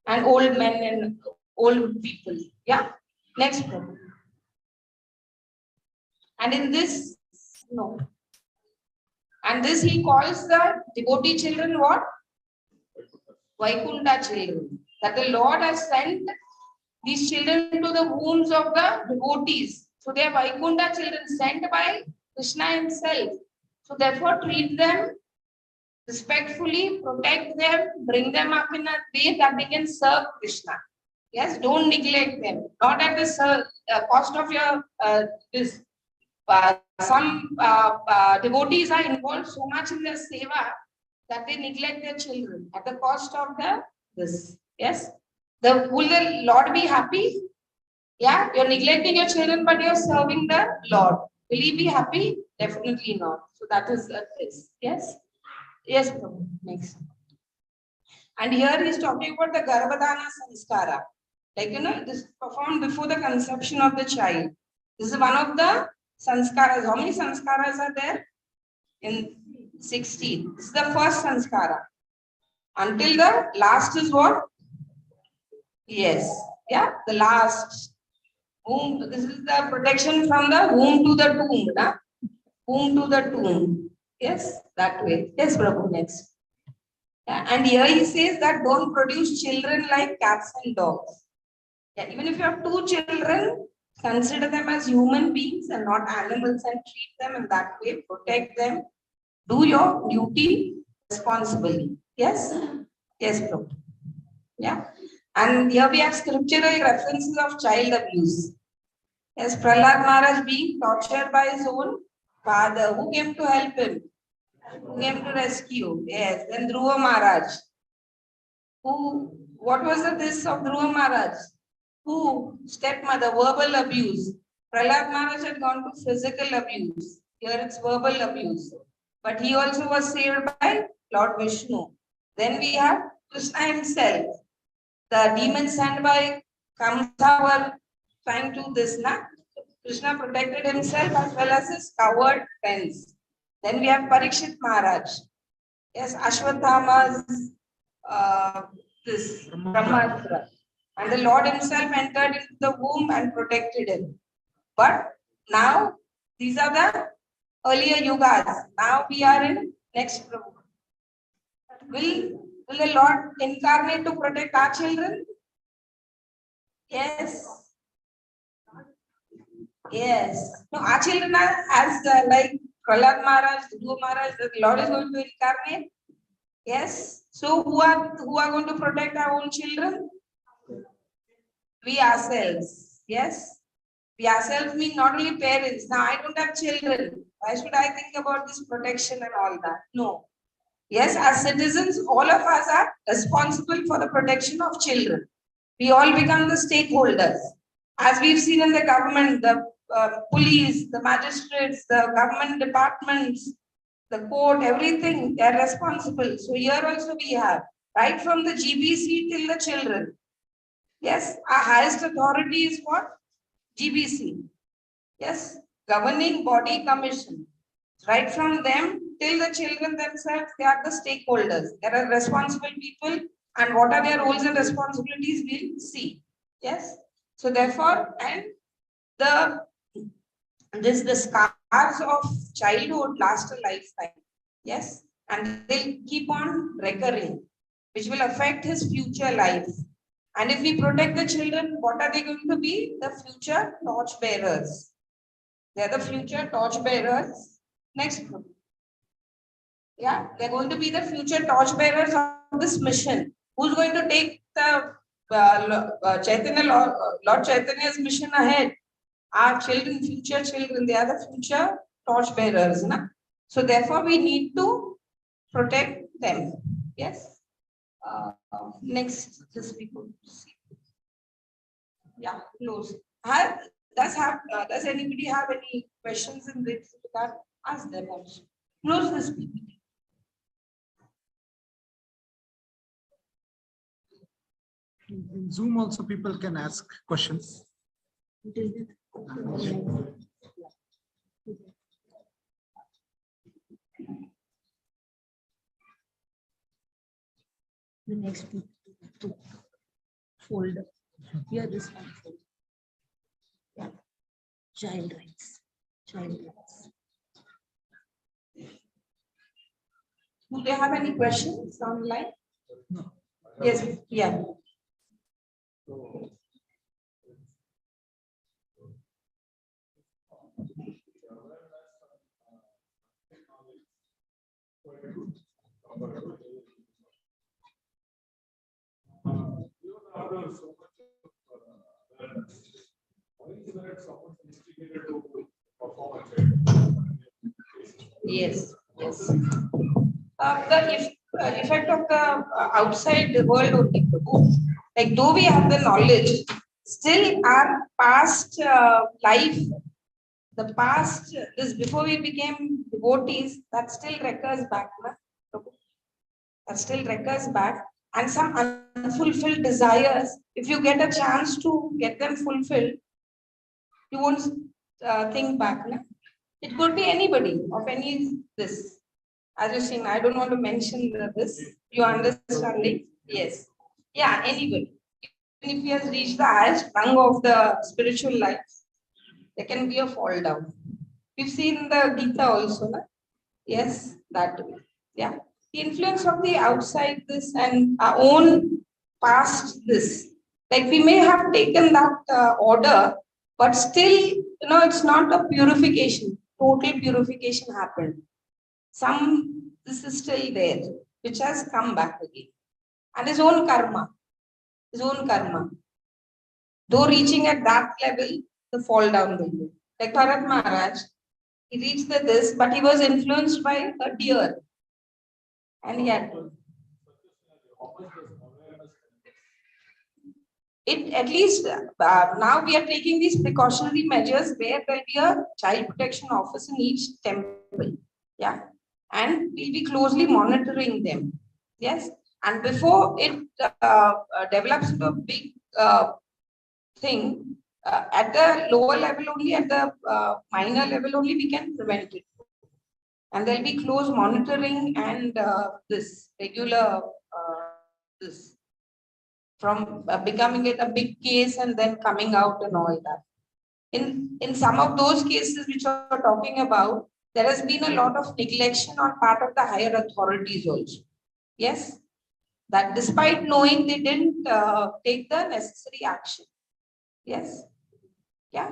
and old men and old people. Yeah, next problem. And in this, no. And this he calls the devotee children what? Vaikunta children. That the Lord has sent these children to the wombs of the devotees. So they are Vaikunta children sent by Krishna himself. So therefore treat them respectfully, protect them, bring them up in a way that they can serve Krishna. Yes, don't neglect them. Not at the cost of your this. Some devotees are involved so much in their seva that they neglect their children at the cost of this. Yes, will the Lord be happy? Yeah, you're neglecting your children, but you're serving the Lord. Will He be happy? Definitely not. So that is this. Yes, yes, Prabhu. Next. And here he's talking about the Garbhadana Sanskara. Like, this is performed before the conception of the child. This is one of the sanskaras. How many sanskaras are there? In 16. This is the first sanskara. Until the last is what? Yes. Yeah, the last. Womb. This is the protection from the womb to the tomb. Na? Womb to the tomb. Yes, that way. Yes, Prabhu, next. Yeah, and here he says that don't produce children like cats and dogs. Yeah, even if you have 2 children, consider them as human beings and not animals and treat them in that way. Protect them. Do your duty responsibly. Yes? Yes, Prabhu. Yeah. And here we have scriptural references of child abuse. Yes, Prahlad Maharaj being tortured by his own father. Who came to help him? Who came to rescue? Yes. Then Dhruva Maharaj. What was this of Dhruva Maharaj? Who? Stepmother, verbal abuse. Prahlad Maharaj had gone to physical abuse. Here it's verbal abuse. But he also was saved by Lord Vishnu. Then we have Krishna himself. The demons sent by Kamsa were trying to this. Krishna protected himself as well as his coward friends. Then we have Parikshit Maharaj. Yes, Ashwatthama's this Brahmastra. And the Lord himself entered into the womb and protected him. But now, these are the earlier yugas. Now we are in next Prabhu. Will the Lord incarnate to protect our children? Yes. Yes. No, our children are as like Prahlad Maharaj, Dhruva Maharaj, the Lord is going to incarnate. Yes. So who are going to protect our own children? We ourselves. Yes. We ourselves mean not only parents. Now I don't have children. Why should I think about this protection and all that? No. Yes, as citizens, all of us are responsible for the protection of children. We all become the stakeholders. As we've seen in the government, the police, the magistrates, the government departments, the court, everything, they are responsible. So here also we have, right from the GBC till the children. Yes, our highest authority is what? GBC. Yes, Governing Body Commission. Right from them till the children themselves, they are the stakeholders. They are responsible people, and what are their roles and responsibilities, we'll see. Yes. So therefore, and the scars of childhood last a lifetime. Yes, and they'll keep on recurring, which will affect his future life. And if we protect the children, what are they going to be? The future torch bearers. They are the future torch bearers. Next. Yeah, they're going to be the future torch bearers of this mission. Who's going to take the Lord Chaitanya's mission ahead? Our children, future children, they are the future torch bearers. Na? So therefore, we need to protect them. Yes. Next, this people see. Yeah, close. Does anybody have any questions in this regard? Ask them also. Close this PPT. In Zoom also people can ask questions. The next two folder. Here this one folder. Yeah. Child rights. Child rights. Do they have any questions online? No. Yes, yeah. Yes, yes. The effect of the outside world only. Like though we have the knowledge, still our past life, the past, this before we became devotees, that still recurs back. Na? That still recurs back. And some unfulfilled desires, if you get a chance to get them fulfilled, you won't think back. Na? It could be anybody of any this. As you're saying, I don't want to mention this. You understanding? Yes. Yeah, anybody. Even if he has reached the highest rung of the spiritual life, there can be a fall down. We've seen the Gita also, na? Yes, that way. Yeah. The influence of the outside this and our own past this. Like we may have taken that order, but still, it's not a purification. Total purification happened. This is still there, which has come back again. And his own karma. Though reaching at that level, the fall down will be. Like Bharat Maharaj, he reached this, but he was influenced by a deer. And he had it at least now we are taking these precautionary measures where there will be a child protection office in each temple. Yeah. And we'll be closely monitoring them. Yes. And before it develops into a big thing, at the lower level only, at the minor level only, we can prevent it. And there'll be close monitoring and this regular this from becoming it a big case and then coming out and all that. In some of those cases which we're talking about, there has been a lot of neglection on part of the higher authorities also. Yes, that despite knowing, they didn't take the necessary action. Yes, yeah,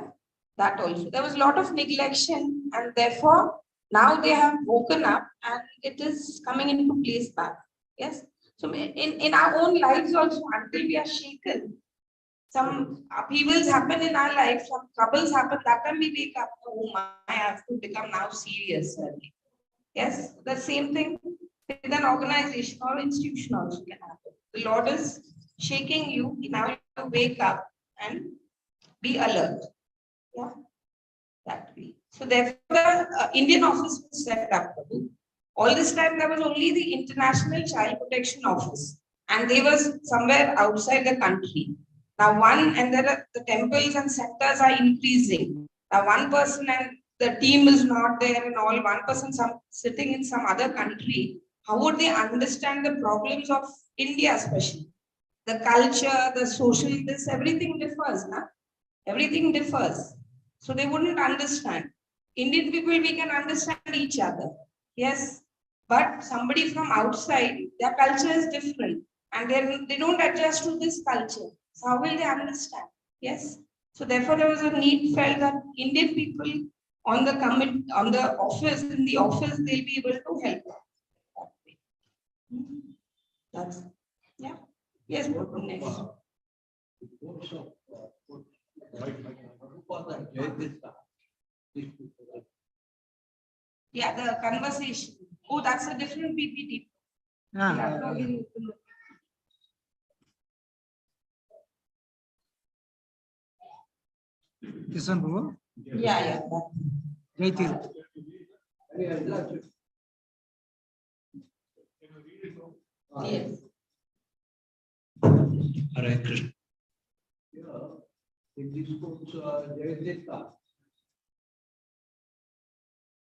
that also. There was a lot of neglection, and therefore now they have woken up and it is coming into place back. Yes. So in our own lives also, until we are shaken, some upheavals happen in our life, some troubles happen, that time we wake up, oh my, I have to become now serious. Yes, the same thing with an organization or institution also can happen. The Lord is shaking you, now you have to wake up and be alert. Yeah, that way. So therefore the Indian office was set up. All this time there was only the International Child Protection Office, and they was somewhere outside the country. Now the temples and sectors are increasing. Now one person and the team is not there and all, one person sitting in some other country. How would they understand the problems of India especially? The culture, the social, everything differs, na? Everything differs. So they wouldn't understand. Indian people, we can understand each other. Yes. But somebody from outside, their culture is different. And they don't adjust to this culture. So how will they understand? Yes. So therefore, there was a need felt that Indian people in the office, they'll be able to help. That's, yeah. Yes, next. Yeah, the conversation. Oh, that's a different PPT. Kisan Bhava, Yeah. Jaitirth. Yes. Hare Krishna.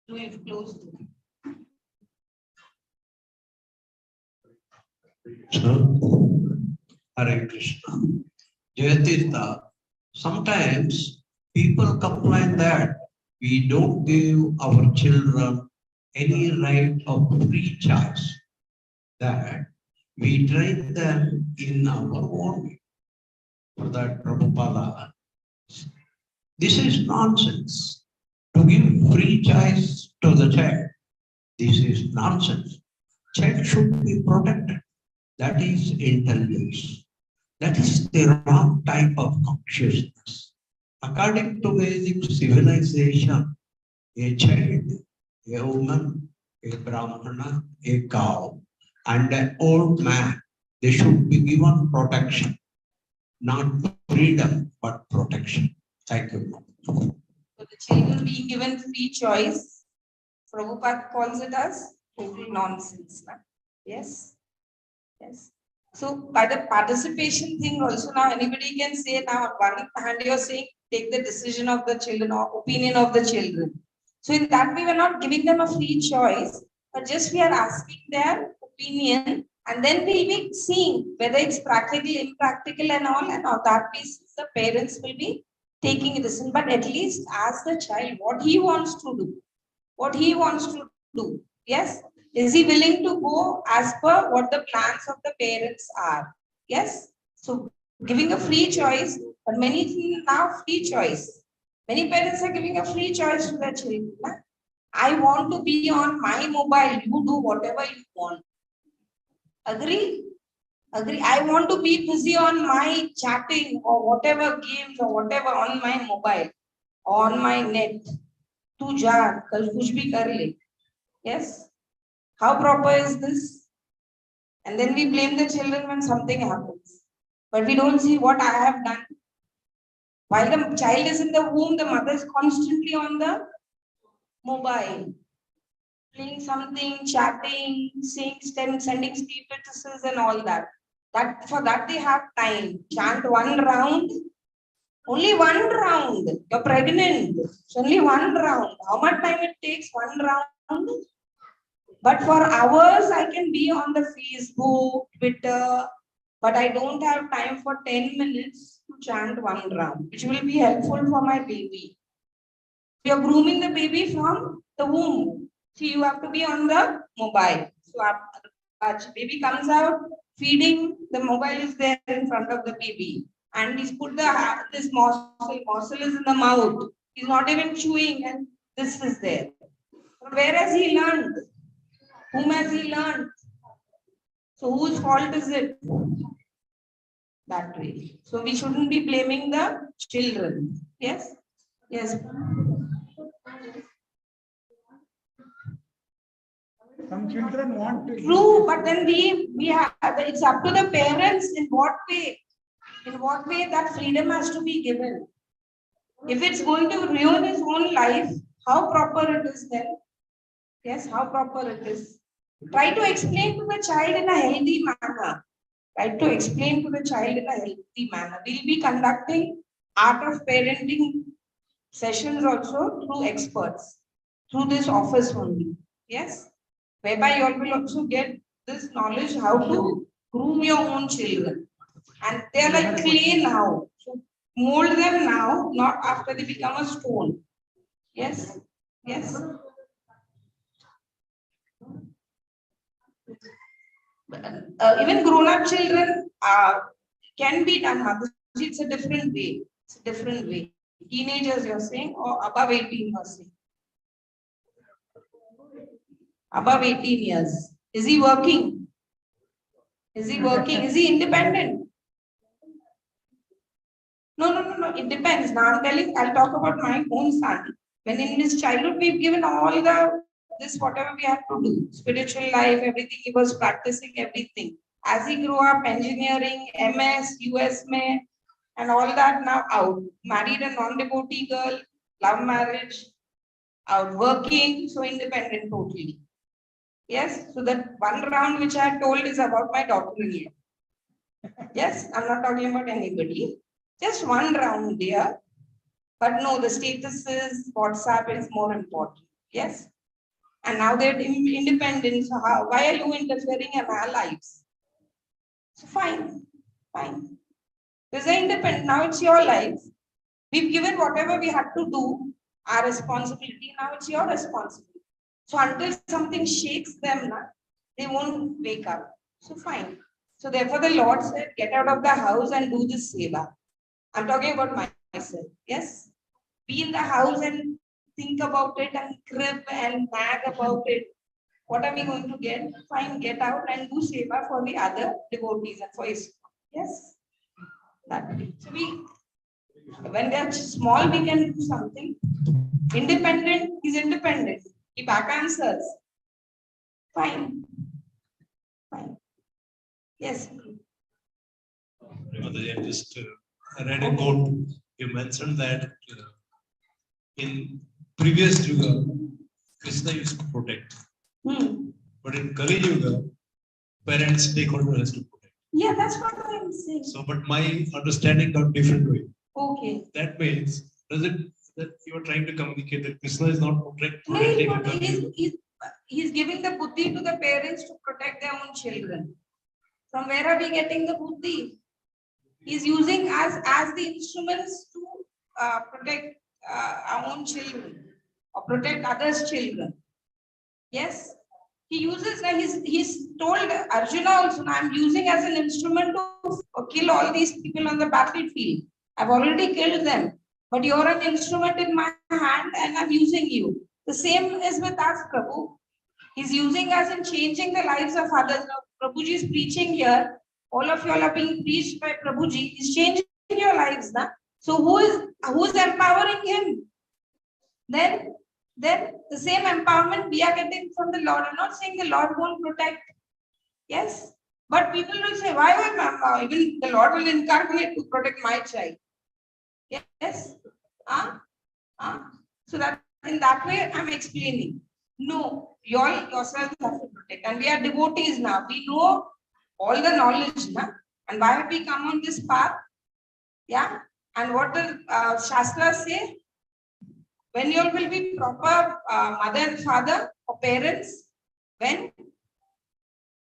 We've closed. Hare Krishna. Jayatirtha, sometimes people complain that we don't give our children any right of free choice, that we train them in our own way. For that, Prabhupada, this is nonsense. To give free choice to the child, this is nonsense. Child should be protected. That is intelligence. That is the wrong type of consciousness. According to Vedic civilization, a child, a woman, a brahmana, a cow, and an old man, they should be given protection. Not freedom, but protection. Thank you. So the children being given free choice, Prabhupada calls it as total nonsense. Yes. Yes. So by the participation thing also now anybody can say now on one hand you're saying take the decision of the children or opinion of the children. So in that way we're not giving them a free choice, but just we are asking their opinion and then we'll be seeing whether it's practical, impractical and all that basis the parents will be taking a decision. But at least ask the child what he wants to do. What he wants to do. Yes. Is he willing to go as per what the plans of the parents are? Yes. So giving a free choice, but many now free choice. Many parents are giving a free choice to their children. I want to be on my mobile. You do whatever you want. Agree? Agree. I want to be busy on my chatting or whatever games or whatever on my mobile, on my net. Tu ja, kal kuch bhi kar le. Yes. How proper is this? And then we blame the children when something happens. But we don't see what I have done. While the child is in the womb, the mother is constantly on the mobile, playing something, chatting, sending statuses and all that. For that they have time. Chant one round. Only one round. You're pregnant. It's only one round. How much time it takes? One round. But for hours, I can be on the Facebook, Twitter, but I don't have time for 10 minutes to chant one round, which will be helpful for my baby. You're grooming the baby from the womb. See, you have to be on the mobile. So, baby comes out, feeding, the mobile is there in front of the baby. And he's put this morsel is in the mouth. He's not even chewing, and this is there. Where has he learned? Whom has he learned? So whose fault is it? That way. So we shouldn't be blaming the children. Yes? Yes. Some children want to. True, but then we have, it's up to the parents in what way that freedom has to be given. If it's going to ruin his own life, how proper it is then? Yes, how proper it is. Try to explain to the child in a healthy manner. Try to explain to the child in a healthy manner. We'll be conducting art of parenting sessions also through experts, through this office only. Yes, whereby you all will also get this knowledge how to groom your own children. And they are like clay now. So mold them now, not after they become a stone. Yes, yes. Even grown-up children can be done. It's a different way. It's a different way. Teenagers, you're saying, or above 18, you're saying. Above 18 years. Is he working? Is he working? Is he independent? No. It depends. Now I'm telling, I'll talk about my own son. When in his childhood, we've given all this whatever we had to do. Spiritual life, everything. He was practicing everything. As he grew up, engineering, MS, US May, and all that now out. Married a non-devotee girl, love marriage, out working, so independent totally. Yes, so that one round which I have told is about my daughter-in-law. Yes, I'm not talking about anybody. Just one round there. But no, the status is WhatsApp is more important. Yes. And now they're independent. So why are you interfering in our lives? So fine, fine. Because they're independent. Now it's your life. We've given whatever we had to do, our responsibility. Now it's your responsibility. So until something shakes them, they won't wake up. So fine. So therefore the Lord said, get out of the house and do this seva. I'm talking about myself. Yes. Be in the house and think about it and crib and nag about it. What are we going to get? Fine, get out and do seva for the other devotees and for his. Yes. That way. So when they're small, we can do something. Independent, he's independent. He back answers. Fine. Fine. Yes. I just read a quote. You mentioned that in previous Yuga, Krishna used to protect. But in Kali Yuga, parents, stakeholder has to protect. Yeah, that's what I'm saying. So, but my understanding got different way. Okay. That means, does it that you are trying to communicate that Krishna is not protecting? No, he's giving the buddhi to the parents to protect their own children. From where are we getting the buddhi? He's using us as the instruments to protect our own children or protect others' children. Yes, he uses. He's told Arjuna also, I'm using as an instrument to kill all these people on the battlefield. I've already killed them, but you're an instrument in my hand and I'm using you. The same is with us, Prabhu. He's using us in changing the lives of others. Now, Prabhuji is preaching here. All of you all are being preached by Prabhuji. He's changing your lives. Na? So who's empowering him? Then the same empowerment we are getting from the Lord. I'm not saying the Lord won't protect. Yes. But people will say, why would even the Lord will incarnate to protect my child? Yes. So that in that way I'm explaining. No, you all yourselves have to protect. And we are devotees now. We know all the knowledge. Na? And why have we come on this path? Yeah. And what the Shastras say? When you all will be proper mother and father or parents, when?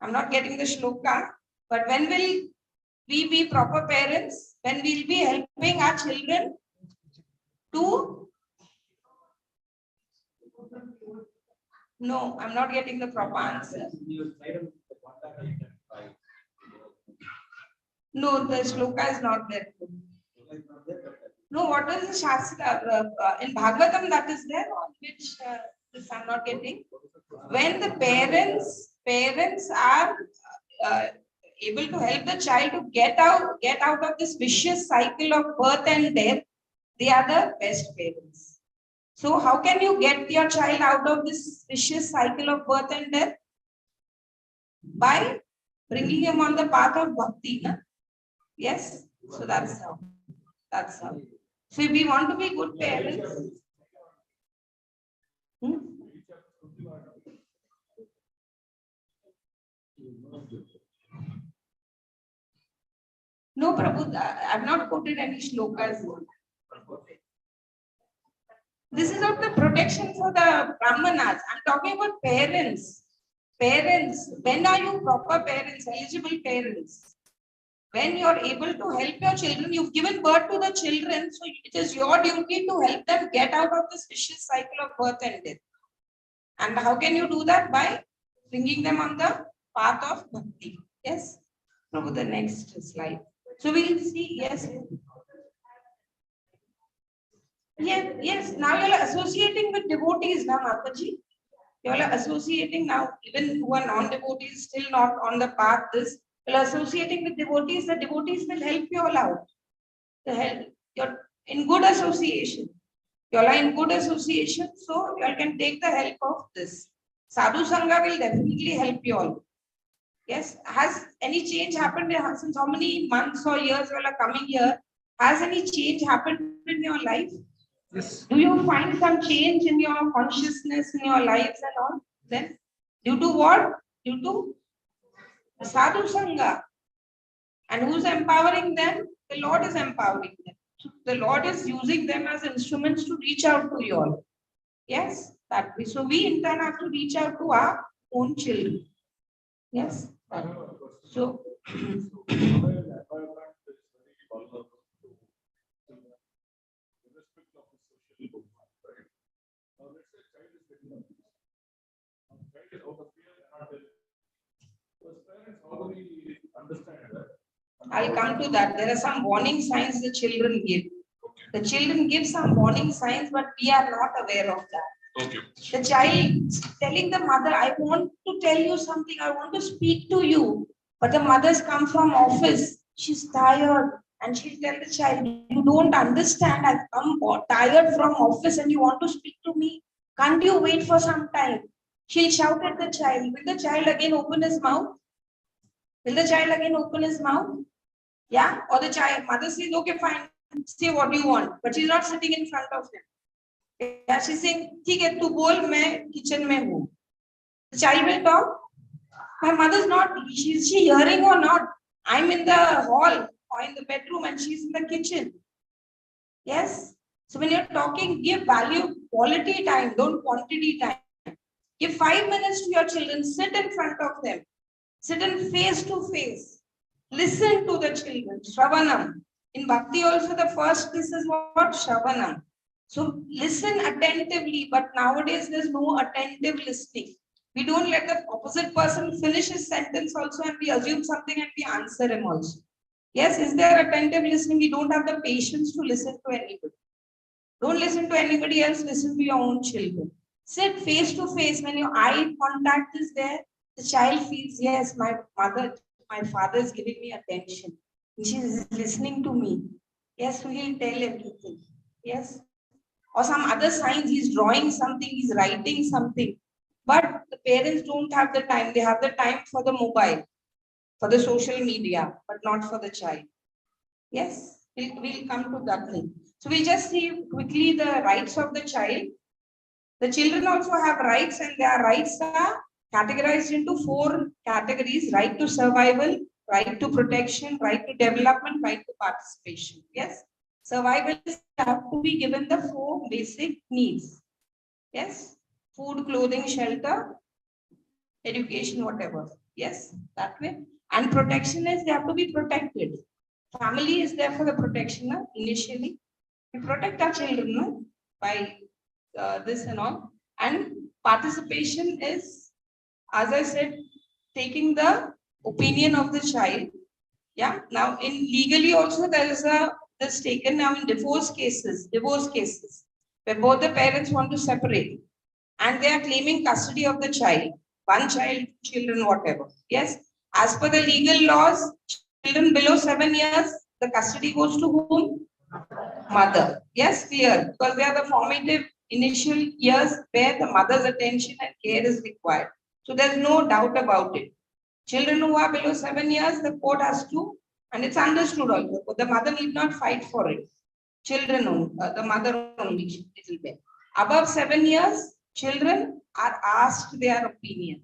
I'm not getting the shloka, but when will we be proper parents? When we'll be helping our children to? No, I'm not getting the proper answer. No, the shloka is not there. No, what is the Shastra? In Bhagavatam that is there, on which this I'm not getting. When the parents are able to help the child to get out of this vicious cycle of birth and death, they are the best parents. So how can you get your child out of this vicious cycle of birth and death? By bringing him on the path of bhakti. Na? Yes. So that's how. That's how. So if we want to be good parents. No, Prabhu, I've not quoted any shlokas. This is of the protection for the Brahmanas. I'm talking about parents. Parents, when are you proper parents, eligible parents? When you're able to help your children, you've given birth to the children, so it is your duty to help them get out of this vicious cycle of birth and death. And how can you do that? By bringing them on the path of bhakti. Yes? Prabhu, the next slide. So we'll see, yes. Yes, now you're associating with devotees now, Mataji. You're associating now, even who are non-devotees, still not on the path, you're associating with devotees, the devotees will help you all out. You're in good association. You all are in good association, so you all can take the help of this. Sadhu Sangha will definitely help you all. Yes, has any change happened since how many months or years you all are coming here? Has any change happened in your life? Yes. Do you find some change in your consciousness, in your lives and all? Then, due to what? Due to the sadhu sangha. And who's empowering them? The Lord is empowering them. So the Lord is using them as instruments to reach out to you all. Yes, that way. So we in turn have to reach out to our own children. Yes. So I'll come to that. There are some warning signs the children give. The children give some warning signs, but we are not aware of that. Okay. The child telling the mother, I want to tell you something, I want to speak to you. But the mother's come from office. She's tired. And she'll tell the child, you don't understand. I've come tired from office and you want to speak to me. Can't you wait for some time? She'll shout at the child. Will the child again open his mouth? Will the child again open his mouth? Yeah? Or the child, mother says, okay, fine. Say what you want. But she's not sitting in front of him. Yeah, she's saying, ठीक है, तू बोल, मैं kitchen में हूँ. The child will talk. My mother's not, is she hearing or not? I'm in the hall or in the bedroom and she's in the kitchen. Yes? So when you're talking, give value, quality time, don't quantity time. Give 5 minutes to your children, sit in front of them. Sit in face to face. Listen to the children. Shravanam. In Bhakti also the first this is what? Shravanam. So listen attentively, but nowadays there's no attentive listening. We don't let the opposite person finish his sentence also and we assume something and we answer him also. Yes, is there attentive listening? We don't have the patience to listen to anybody. Don't listen to anybody else, listen to your own children. Sit face to face. When your eye contact is there, the child feels, yes, my mother, my father is giving me attention. She is listening to me. Yes, so he'll tell everything. Yes. Or some other signs, he's drawing something, he's writing something. But the parents don't have the time. They have the time for the mobile, for the social media, but not for the child. Yes, we'll come to that thing. So we'll just see quickly the rights of the child. The children also have rights, and their rights are categorized into 4 categories: right to survival, right to protection, right to development, right to participation. Yes, survival have to be given the 4 basic needs. Yes, food, clothing, shelter, education, whatever. Yes, that way. And protection is they have to be protected. Family is there for the protection initially. We protect our children by this and all. And participation is, as I said, taking the opinion of the child. Yeah. Now, in legally also there is this taken now in divorce cases, where both the parents want to separate, and they are claiming custody of the child, 1 child, children, whatever. Yes. As per the legal laws, children below 7 years, the custody goes to whom? Mother. Yes, clear. Because they are the formative initial years where the mother's attention and care is required. So there's no doubt about it. Children who are below 7 years, the court has to, and it's understood also, but the mother need not fight for it. Children only, the mother only, little bit. Above 7 years, children are asked their opinion.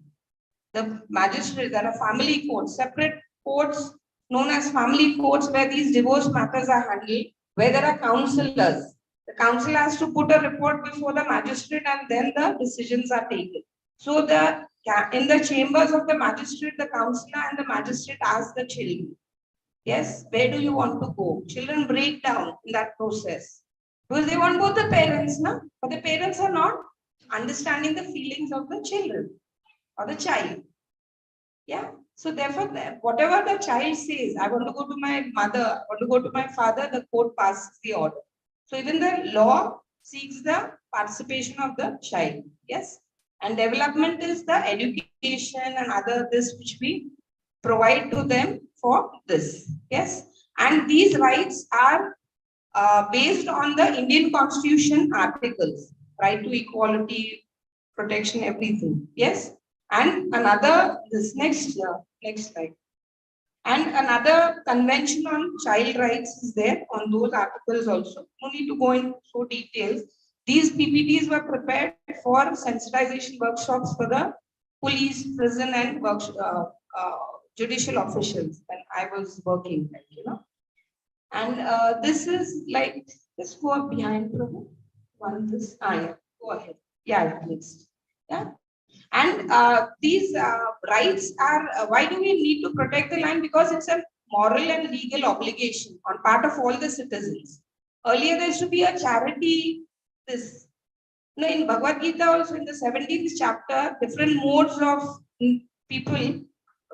The magistrate, there are family courts, separate courts known as family courts where these divorce matters are handled, where there are counselors. The counselor has to put a report before the magistrate and then the decisions are taken. So in the chambers of the magistrate, the counselor and the magistrate ask the children, yes, where do you want to go? Children break down in that process. Because they want both the parents, no? But the parents are not understanding the feelings of the children or the child. Yeah. So therefore, whatever the child says, I want to go to my mother, I want to go to my father, the court passes the order. So even the law seeks the participation of the child. Yes. And development is the education and other this which we provide to them for this. Yes. And these rights are based on the Indian Constitution articles, right to equality, protection, everything. Yes. And another, this next slide. And another convention on child rights is there on those articles also. No need to go into so details. These PPTs were prepared for sensitization workshops for the police, prison, and judicial officials when I was working, And this is like, just go up behind, Prabhu. Yeah, go ahead. Yeah, next. Yeah. And these rights are, why do we need to protect the land? Because it's a moral and legal obligation on part of all the citizens. Earlier, there used to be a charity, in Bhagavad Gita also in the 17th chapter, different modes of people,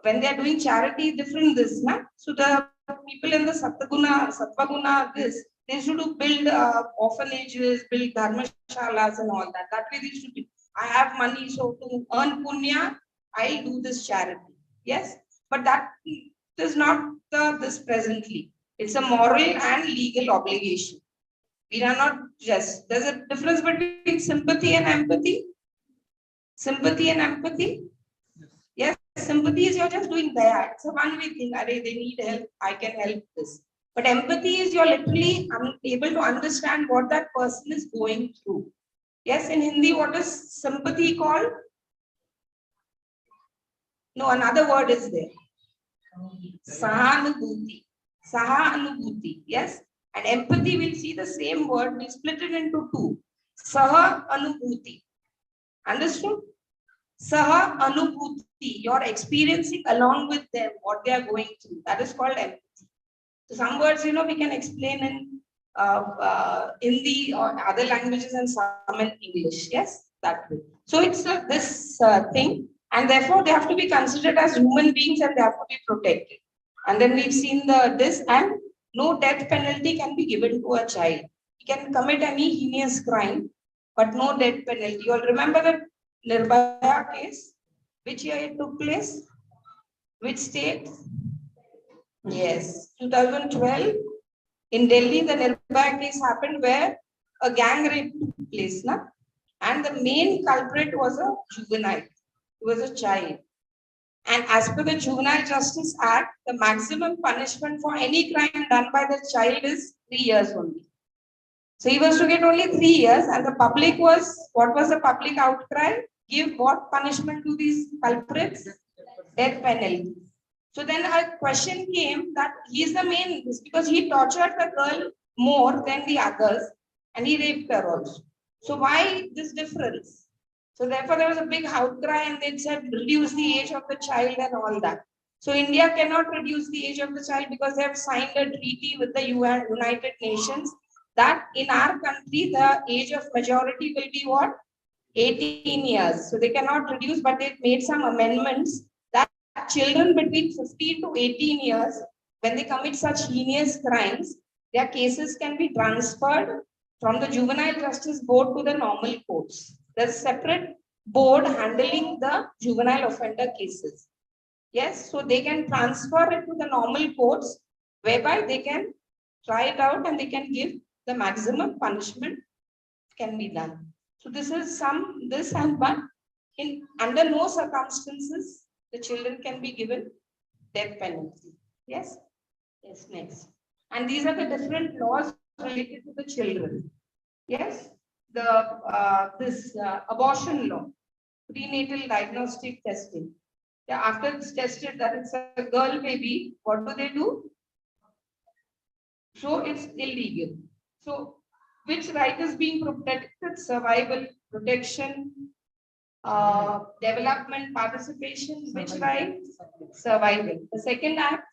when they are doing charity, different this. So the people in the Sattva-guna, they used to build orphanages, build dharmashalas and all that. That way they used to be. I have money, so to earn punya, I'll do this charity. Yes, but that is not this presently. It's a moral and legal obligation. We are not just. There's a difference between sympathy and empathy. Sympathy and empathy. Yes, sympathy is you're just doing that. It's a one-way thing. They need help. I can help this. But empathy is you're literally able to understand what that person is going through. Yes, in Hindi, what is sympathy called? No, another word is there. Sahanubhuti. Sahanubhuti. Yes. And empathy, we'll see the same word. We split it into two. Saha Anubhuti. Understood? Saha Anubhuti. You're experiencing along with them what they are going through. That is called empathy. So some words, we can explain in Hindi or other languages and some in English. Yes, that way. So it's this thing, and therefore they have to be considered as human beings and they have to be protected. And then we've seen this, and no death penalty can be given to a child. He can commit any heinous crime, but no death penalty. You all remember the Nirbhaya case? Which year it took place? Which state? Yes, 2012. In Delhi, the Nirbhaya case happened where a gang rape took place, and the main culprit was a juvenile. He was a child. And as per the Juvenile Justice Act, the maximum punishment for any crime done by the child is 3 years only. So he was to get only 3 years, and the public what was the public outcry? Give what punishment to these culprits? Death penalty. So then a question came that he's the main, because he tortured the girl more than the others and he raped her also. So why this difference? So therefore there was a big outcry and they said reduce the age of the child and all that. So India cannot reduce the age of the child because they have signed a treaty with the United Nations that in our country the age of majority will be what? 18 years. So they cannot reduce, but they made some amendments that children between 15 to 18 years, when they commit such heinous crimes, their cases can be transferred from the Juvenile Justice Board to the normal courts. There's a separate board handling the juvenile offender cases. Yes, so they can transfer it to the normal courts, whereby they can try it out and they can give the maximum punishment can be done. So this is but under no circumstances the children can be given death penalty. Yes, yes, next. And these are the different laws related to the children. Yes, the abortion law, prenatal diagnostic testing. Yeah, after it's tested that it's a girl baby, what do? So it's illegal. So which right is being protected? Survival, protection, development, participation. Which right? Survival. The second act,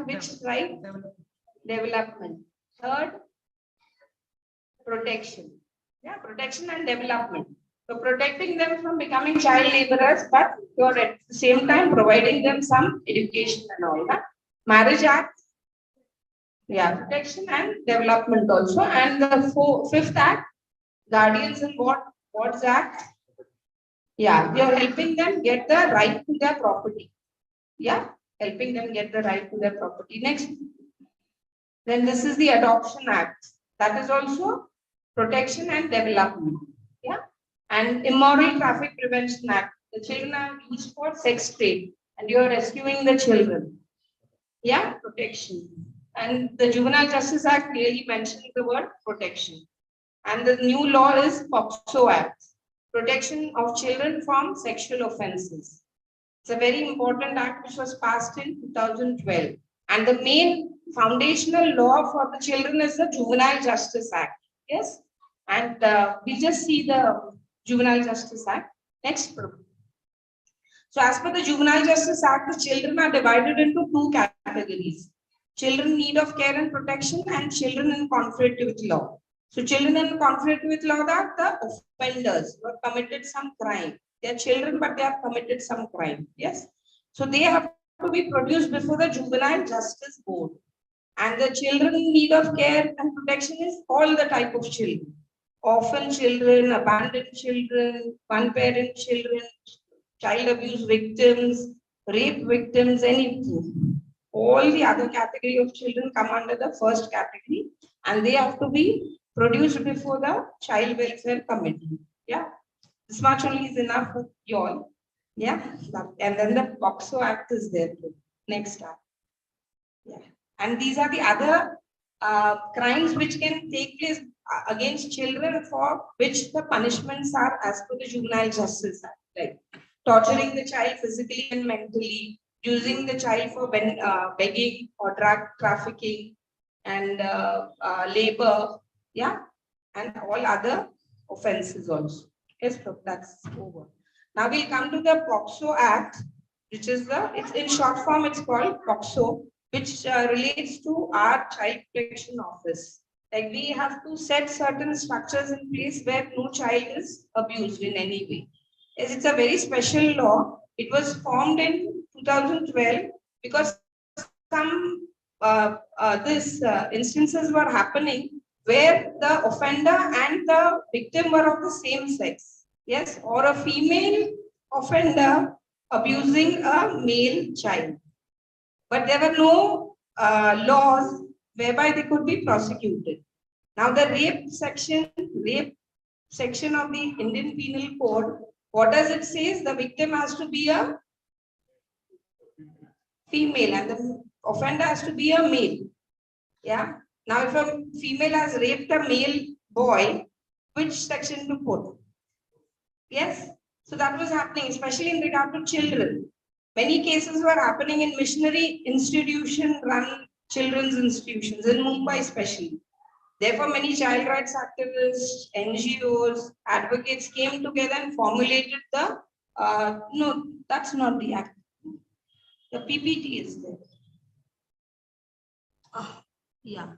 which right? Development. Third, protection. Yeah, protection and development. So protecting them from becoming child laborers, but you're at the same time providing them some education and all that. Marriage Act. Yeah, protection and development also. And the fifth act, guardians and what's act? Yeah, you're helping them get the right to their property. Yeah, helping them get the right to their property. Next. Then this is the Adoption Act. That is also protection and development. Yeah. And Immoral Traffic Prevention Act. The children are used for sex trade. and you are rescuing the children. Yeah, protection. And the Juvenile Justice Act clearly mentions the word protection. And the new law is POCSO Act, protection of children from sexual offences. It's a very important act which was passed in 2012. And the main foundational law for the children is the Juvenile Justice Act. Yes. And we'll just see the Juvenile Justice Act. Next. So as per the Juvenile Justice Act, the children are divided into two categories. Children in need of care and protection and children in conflict with law. So children in conflict with law are the offenders who have committed some crime. They are children, but they have committed some crime. Yes. So they have to be produced before the Juvenile Justice Board. And the children in need of care and protection is all the type of children. Orphan children, abandoned children, one-parent children, child abuse victims, rape victims, anything. All the other category of children come under the first category, and they have to be produced before the Child Welfare Committee. Yeah, this much only is enough for you all. Yeah, and then the POCSO Act is there too. Next act. Yeah, and these are the other crimes which can take place against children for which the punishments are as per the Juvenile Justice Act, like torturing the child physically and mentally, using the child for begging or drug trafficking and labor, yeah, and all other offenses also. Yes, that's over. Now we'll come to the POCSO Act, which is it's in short form, it's called POCSO, which relates to our Child Protection Office. Like we have to set certain structures in place where no child is abused in any way. Yes, it's a very special law. It was formed in 2012 because some instances were happening where the offender and the victim were of the same sex. Yes, or a female offender abusing a male child. But there were no laws whereby they could be prosecuted. Now the rape section of the Indian Penal Code, what does it say? The victim has to be a female and the offender has to be a male. Yeah. Now if a female has raped a male boy, which section to put? Yes. So that was happening, especially in regard to children. Many cases were happening in missionary institution run children's institutions in Mumbai especially. Therefore, many child rights activists, NGOs, advocates came together and formulated the, no, that's not the act. The PPT is there. Yeah.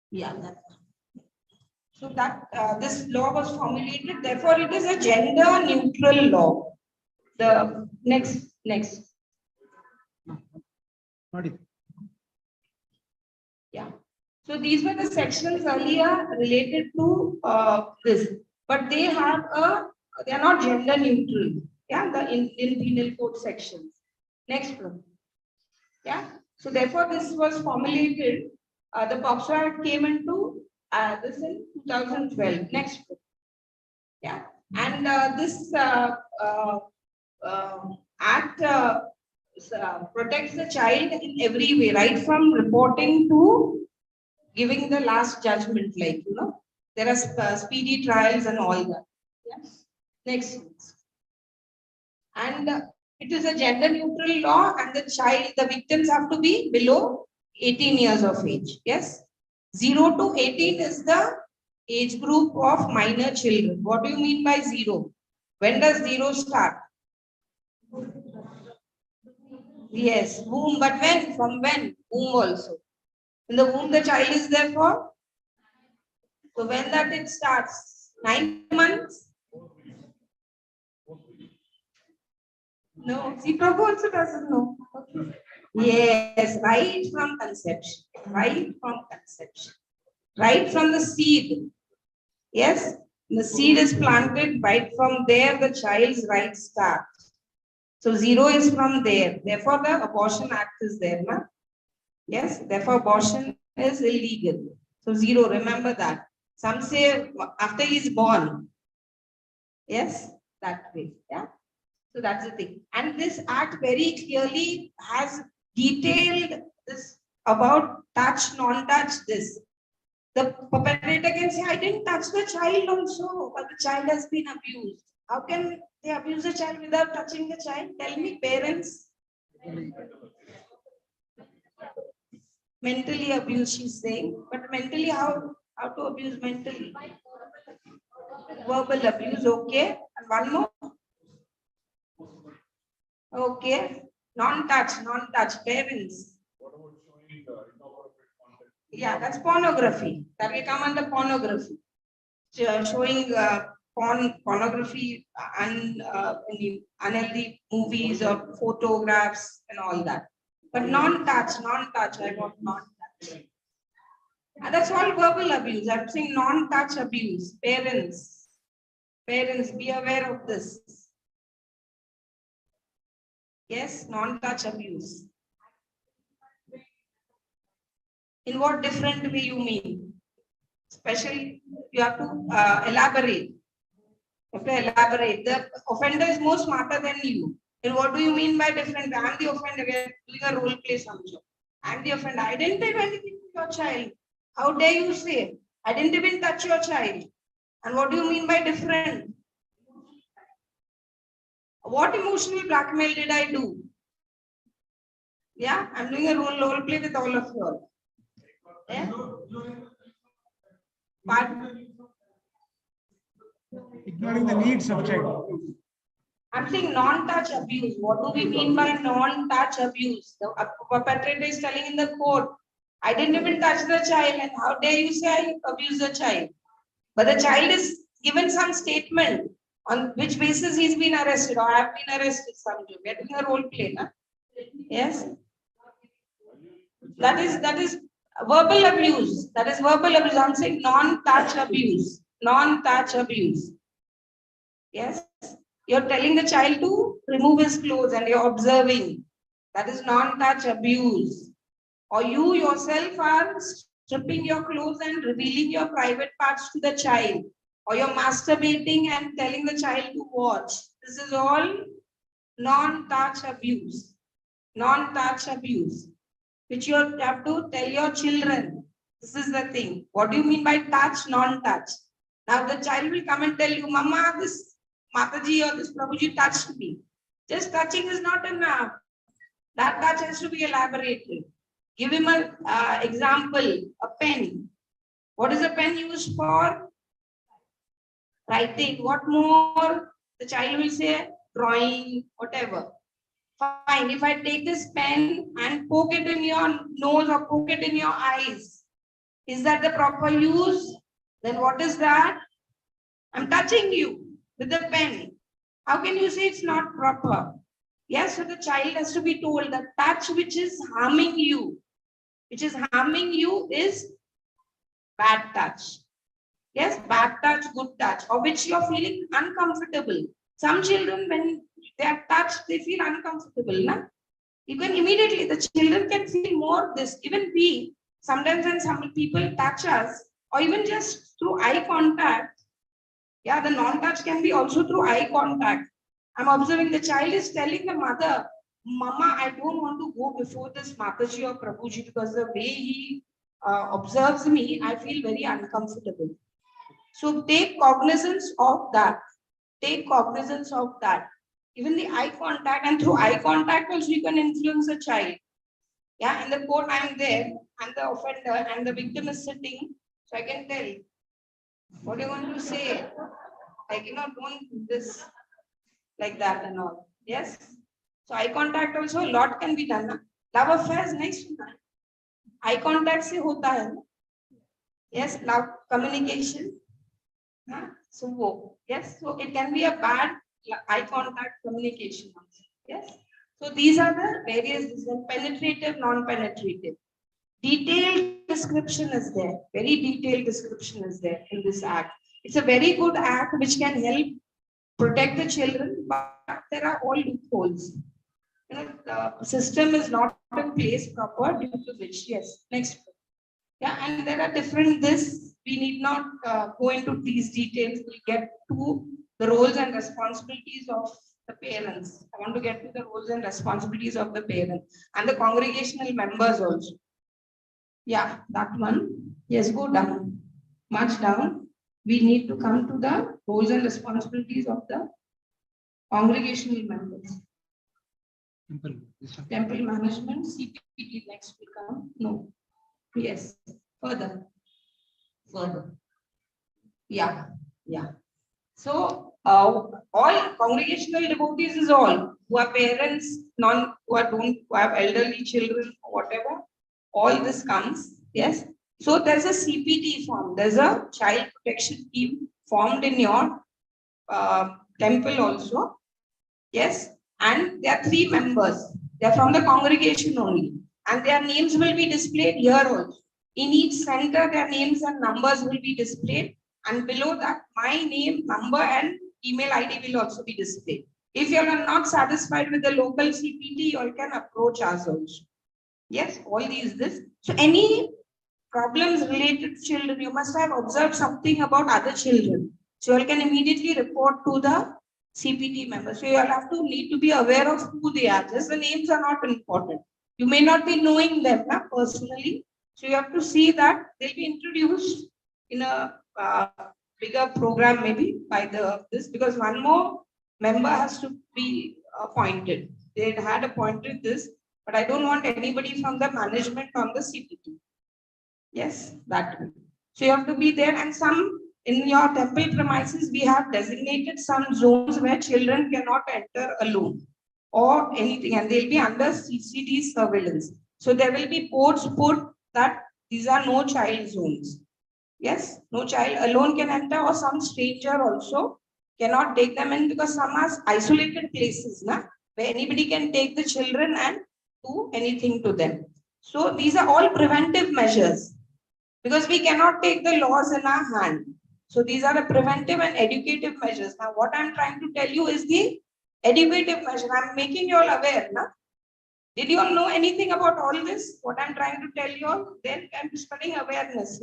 Yeah, that. So that this law was formulated, therefore it is a gender neutral law. The next. Yeah. So these were the sections earlier related to this, but they are not gender neutral. Yeah, the Indian Penal Code sections. Next one. Yeah. So therefore, this was formulated. The POCSO Act came into this in 2012. Next one. Yeah. And this act protects the child in every way, right from reporting to giving the last judgment, like, you know, there are speedy trials and all that. Yes. Next. And it is a gender neutral law, and the victims have to be below 18 years of age. Yes. 0 to 18 is the age group of minor children. What do you mean by 0? When does 0 start? Yes, womb, but when? From when? Womb also. In the womb, the child is there for? So when that it starts? 9 months? No, see, Prabhu also doesn't know. Okay. Yes, right from conception. Right from conception. Right from the seed. Yes, the seed is planted, right from there the child's right starts. So 0 is from there. Therefore, the Abortion Act is there. Na? Yes, therefore abortion is illegal. So 0, remember that. Some say after he is born. Yes, that way. Yeah. So that's the thing. And this act very clearly has detailed this about touch, non-touch, this. The perpetrator can say, I didn't touch the child also, but the child has been abused. How can they abuse the child without touching the child? Tell me, parents. Mentally abuse, she's saying. But mentally, how to abuse mentally? Verbal abuse, okay. And one more. Okay. Non-touch, parents. Yeah, that's pornography. That will come under pornography. Showing pornography and unhealthy movies or photographs and all that. But non-touch, I want non-touch. And that's all verbal abuse. I'm saying non-touch abuse. Parents, be aware of this. Yes, non-touch abuse. In what different way you mean? Especially, you have to elaborate. You have to elaborate. The offender is more smarter than you. And what do you mean by different? I'm the offender. We are doing a role play somehow. I'm the offender. I didn't do anything to your child. How dare you say? I didn't even touch your child. And what do you mean by different? What emotional blackmail did I do? Yeah, I'm doing a role play with all of you all. Yeah? But Ignoring the needs of child. I'm saying non-touch abuse. What do we mean by non-touch abuse? The perpetrator is telling in the court, I didn't even touch the child, and how dare you say I abuse the child? But the child is given some statement on which basis he's been arrested or have been arrested. We are doing a role play, na? Yes. That is verbal abuse. That is verbal abuse. I'm saying non-touch abuse. Non-touch abuse. Yes. You're telling the child to remove his clothes and you're observing. That is non-touch abuse. Or you yourself are stripping your clothes and revealing your private parts to the child. Or you're masturbating and telling the child to watch. This is all non-touch abuse. Non-touch abuse. Which you have to tell your children. This is the thing. What do you mean by touch, non-touch? Now the child will come and tell you, Mama, this Mataji or this Prabhuji touched me. Just touching is not enough. That touch has to be elaborated. Give him an example, a pen. What is a pen used for? Writing. What more? The child will say drawing, whatever. Fine. If I take this pen and poke it in your nose or poke it in your eyes, is that the proper use? Then what is that? I'm touching you with the pen. How can you say it's not proper? Yes, so the child has to be told that touch which is harming you is bad touch. Yes, bad touch, good touch, or which you're feeling uncomfortable. Some children, when they are touched, they feel uncomfortable. Na? You can immediately, the children can feel more this. Even we, sometimes when some people touch us, or even just through eye contact, yeah, the non-touch can be also through eye contact. I'm observing the child is telling the mother, Mama, I don't want to go before this Mataji or Prabhuji because the way he observes me, I feel very uncomfortable. So take cognizance of that. Take cognizance of that. Even the eye contact, and through eye contact also you can influence a child. Yeah, in the court I'm there, and the offender and the victim is sitting, so I can tell what you want to say. Like, don't do this like that and all. Yes. So eye contact also a lot can be done. Na? Love affairs next to that. Eye contact se hota hai. Yes, love communication. So yes, so it can be a bad eye contact communication also. Yes. So these are the various penetrative, non-penetrative. Detailed description is there. Very detailed description is there in this act. It's a very good act which can help protect the children, but there are all loopholes. The system is not in place proper due to which, yes, next. Yeah, and there are different we need not go into these details. We'll get to the roles and responsibilities of the parents. I want to get to the roles and responsibilities of the parents and the congregational members also. Yeah, that one. Yes, go down. Much down. We need to come to the roles and responsibilities of the congregational members. Temple management, CPT next will come. No. Yes. Further. Further. Yeah. Yeah. So all congregational devotees is all who are parents, who have elderly children or whatever. All this comes. Yes. So there's a CPT form. There's a child protection team formed in your temple also. Yes. And there are 3 members. They are from the congregation only. And their names will be displayed here also. In each center, their names and numbers will be displayed. And below that, my name, number, and email ID will also be displayed. If you are not satisfied with the local CPT, you can approach us also. Yes, all this. So any problems related to children, you must have observed something about other children. So you can immediately report to the CPT members. So you have to need to be aware of who they are. Just the names are not important. You may not be knowing them personally. So you have to see that they'll be introduced in a bigger program maybe by this, because one more member has to be appointed. They had appointed this, but I don't want anybody from the management on the CPT. Yes, that way. So you have to be there, and some in your temple premises, we have designated some zones where children cannot enter alone or anything, and they'll be under CCD surveillance. So there will be boards put that these are no child zones. Yes, no child alone can enter, or some stranger also cannot take them in, because some are isolated places where anybody can take the children and do anything to them. So these are all preventive measures, because we cannot take the laws in our hand. So these are the preventive and educative measures. Now what I'm trying to tell you is the educative measure. I'm making you all aware. Did you all know anything about all this? What I'm trying to tell you all? Then I'm spreading awareness.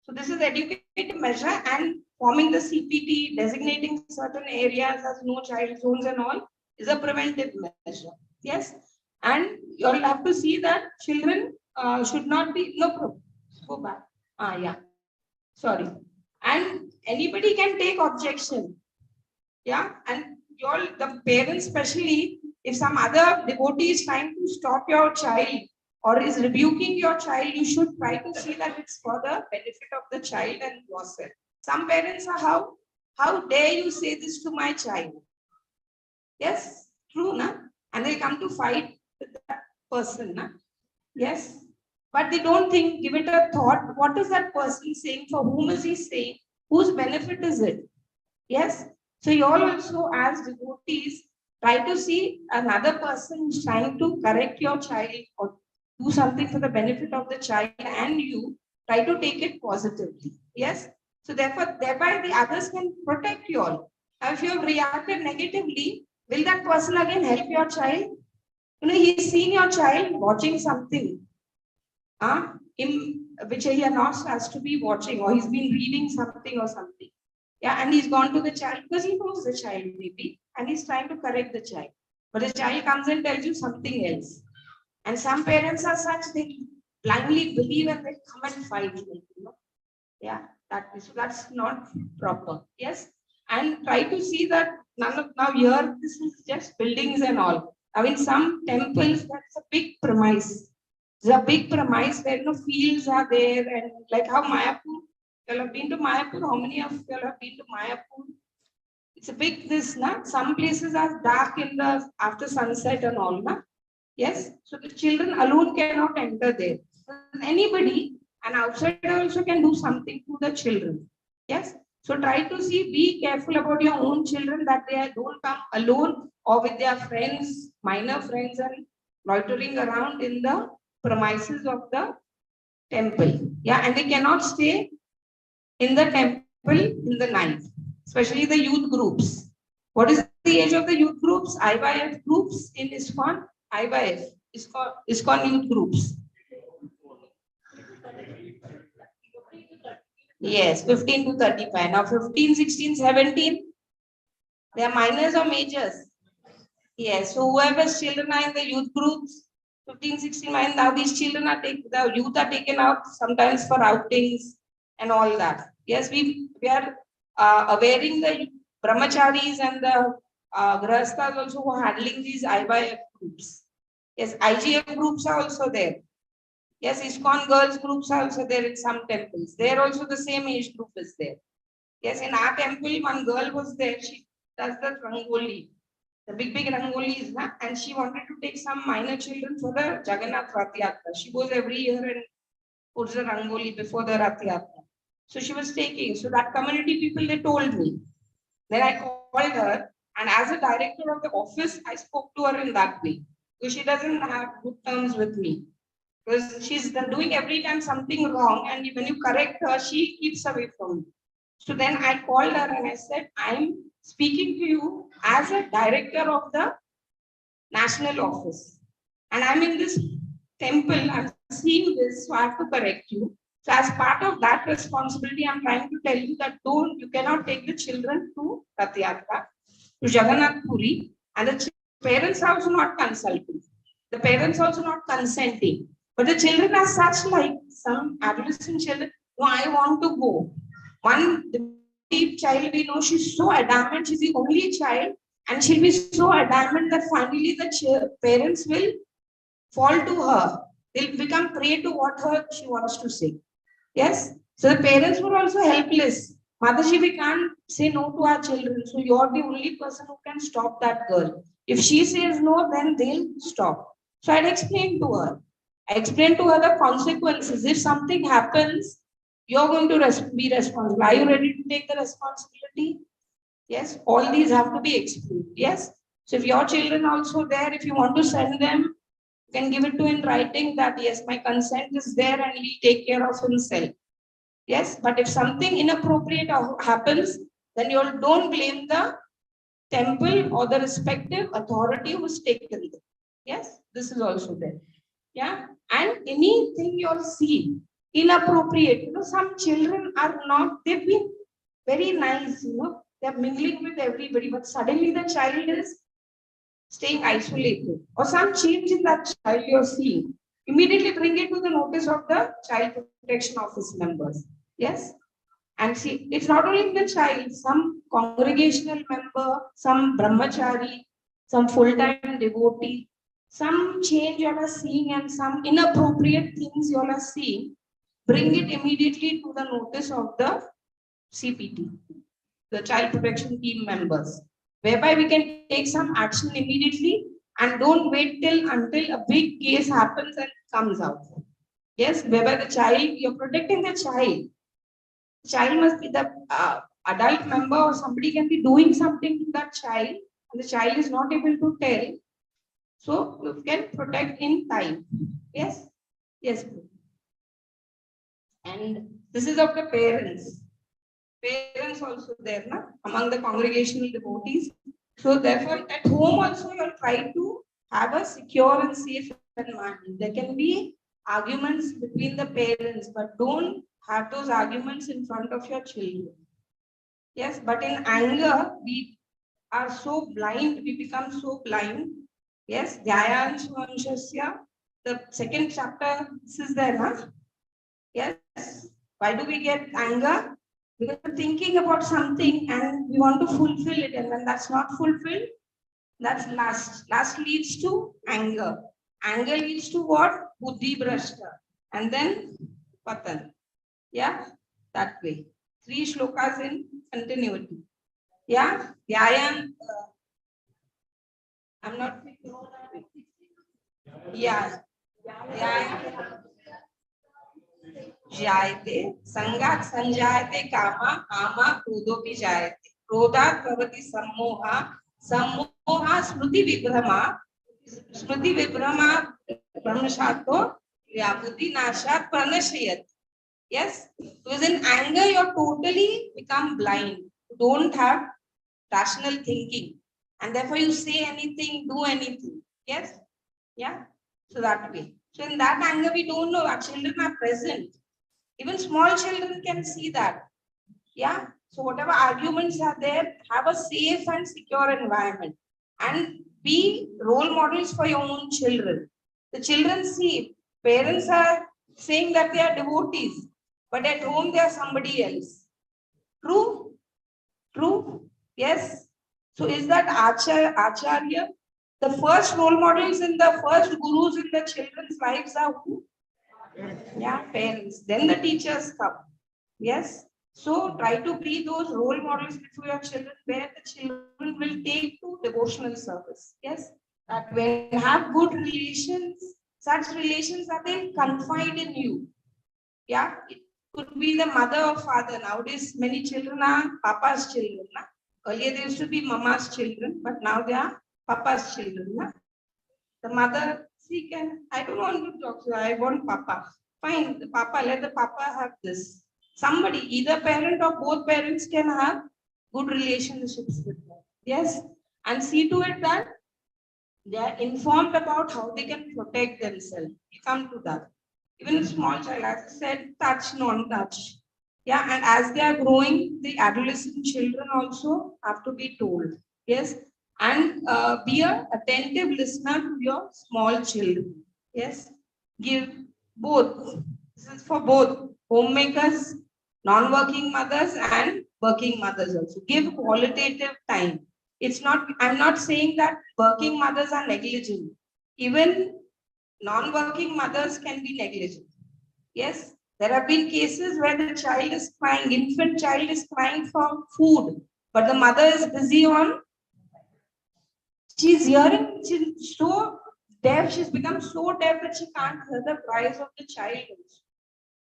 So this is educative measure, and forming the CPT, designating certain areas as no child zones and all is a preventive measure. Yes. And you all have to see that children should not be, no problem. Go back. Yeah. Sorry. And anybody can take objection. Yeah. And you all, the parents especially, if some other devotee is trying to stop your child or is rebuking your child, you should try to see that it's for the benefit of the child and yourself. Some parents are, how dare you say this to my child? Yes, true, and they come to fight with that person. Yes, but they don't think, give it a thought. What is that person saying? For whom is he saying? Whose benefit is it? Yes, so you all also, as devotees, try to see another person is trying to correct your child or do something for the benefit of the child, and you try to take it positively. Yes. So therefore, thereby the others can protect you all. Now, if you have reacted negatively, will that person again help your child? He's seen your child watching something, which he has not has to be watching, or he's been reading something or something. Yeah, and he's gone to the child because he knows the child maybe, and he's trying to correct the child. But the child comes and tells you something else. And some parents are such, they blindly believe and they come and fight. Yeah, so that's not proper. Yes, and try to see that now here this is just buildings and all. I mean, some temples, that's a big premise. It's a big premise where fields are there, and like how Mayapur. You have been to Mayapur. How many of you have been to Mayapur? It's a big Some places are dark in the after sunset and all. Yes, so the children alone cannot enter there. Anybody, an outsider also can do something to the children. Yes, so try to see, be careful about your own children, that they don't come alone or with their friends, minor friends, and loitering around in the premises of the temple. Yeah, and they cannot stay in the temple in the night, especially the youth groups. What is the age of the youth groups? I/F groups in ISKCON. I/F, ISKCON youth groups. Yes, 15 to 35. Now 15, 16, 17, they are minors or majors? Yes, so whoever's children are in the youth groups, 15, 16, and now these children are the youth are taken out sometimes for outings and all that. Yes, we are awareing the brahmacharis and the grahasthas also who are handling these IYF groups. Yes, IGF groups are also there. Yes, ISKCON girls groups are also there in some temples. There also the same age group is there. Yes, in our temple, one girl was there. She does the rangoli, the big rangolis, and she wanted to take some minor children for the Jagannath Rath Yatra. She goes every year and puts the rangoli before the Rath Yatra. So she was taking. So that community people, they told me. Then I called her, and as a director of the office, I spoke to her in that way. So she doesn't have good terms with me. Because she's doing every time something wrong, and when you correct her, she keeps away from you. So then I called her and I said, I'm speaking to you as a director of the national office. And I'm in this temple, I'm seeing this, so I have to correct you. So as part of that responsibility, I'm trying to tell you that you cannot take the children to Rath Yatra, to Jagannath Puri, and the parents are also not consulting. The parents also not consenting. But the children are such, like some adolescent children, no, I want to go. One child we know, she's so adamant, she's the only child, and she'll be so adamant that finally the parents will fall to her. They'll become prey to what she wants to say. Yes? So the parents were also helpless. Mataji, we can't say no to our children. So you're the only person who can stop that girl. If she says no, then they'll stop. So I'd explain to her. I explained to her the consequences. If something happens, you're going to be responsible. Are you ready to take the responsibility? Yes, all these have to be explained. Yes. So if your children also there, if you want to send them, you can give it to in writing that yes, my consent is there and he'll take care of himself. Yes, but if something inappropriate happens, then you don't blame the temple or the respective authority who's taken it. Yes, this is also there. Yeah, and anything you'll see inappropriate, some children are not, they've been very nice, they're mingling with everybody, but suddenly the child is staying isolated or some change in that child you're seeing. Immediately bring it to the notice of the child protection office members. Yes. And see, it's not only the child, some congregational member, some brahmachari, some full-time devotee, some change you are seeing and some inappropriate things you are seeing, bring it immediately to the notice of the CPT, the child protection team members, whereby we can take some action immediately and don't wait until a big case happens and comes out. Yes, whereby the child, you're protecting the child. The child must be the adult member or somebody can be doing something to that child and the child is not able to tell. So you can protect in time. Yes? Yes. And this is of the parents. Parents also there, among the congregational devotees. So therefore, at home also you'll try to have a secure and safe environment. There can be arguments between the parents, but don't have those arguments in front of your children. Yes, but in anger, we are so blind, we become so blind. Yes, Dhyayan Swanshasya, the second chapter, this is there, huh? Yes. Why do we get anger? Because we're thinking about something and we want to fulfill it, and when that's not fulfilled, that's last. Last leads to anger. Anger leads to what? Buddhi Brashta. And then Patan. Yeah, that way. 3 shlokas in continuity. Yeah, Dhyayan. I'm not. Yeah. जायते संगात संजायते कामा कामा क्रोधोपि जायते क्रोधात् भवति सम्मोहा सम्मोहा स्मृति विभ्रमा ब्रह्मशातो व्यापुति नाशात् प्रणश्यति. Yes, because in anger you're totally become blind. You don't have rational thinking and therefore you say anything, do anything. Yes. Yeah, so that way. So in that anger we don't know our children are present. Even small children can see that. Yeah. So whatever arguments are there, have a safe and secure environment. And be role models for your own children. The children see parents are saying that they are devotees, but at home they are somebody else. True? True? Yes. So is that Acharya? The first role models and the first gurus in the children's lives are who? Yeah, parents. Then the teachers come. Yes. So try to be those role models to your children where the children will take to devotional service. Yes. That when have good relations, such relations that they confide in you. Yeah. It could be the mother or father. Nowadays, many children are papa's children. Na? Earlier, they used to be mama's children, but now they are papa's children. Na? The mother, she can, I don't want to talk to her, I want papa. Fine, the papa, let the papa have this. Somebody, either parent or both parents can have good relationships with them. Yes, and see to it that they are informed about how they can protect themselves. We come to that. Even a small child, as I said, touch, non-touch. Yeah, and as they are growing, the adolescent children also have to be told. Yes, and be an attentive listener to your small children. Yes, give both. This is for both homemakers, non-working mothers, and working mothers also. Give qualitative time. It's not, I'm not saying that working mothers are negligent. Even non-working mothers can be negligent. Yes, there have been cases where the child is crying, infant child is crying for food, but the mother is busy on, she's hearing, she's so deaf, she's become so deaf that she can't hear the cries of the child.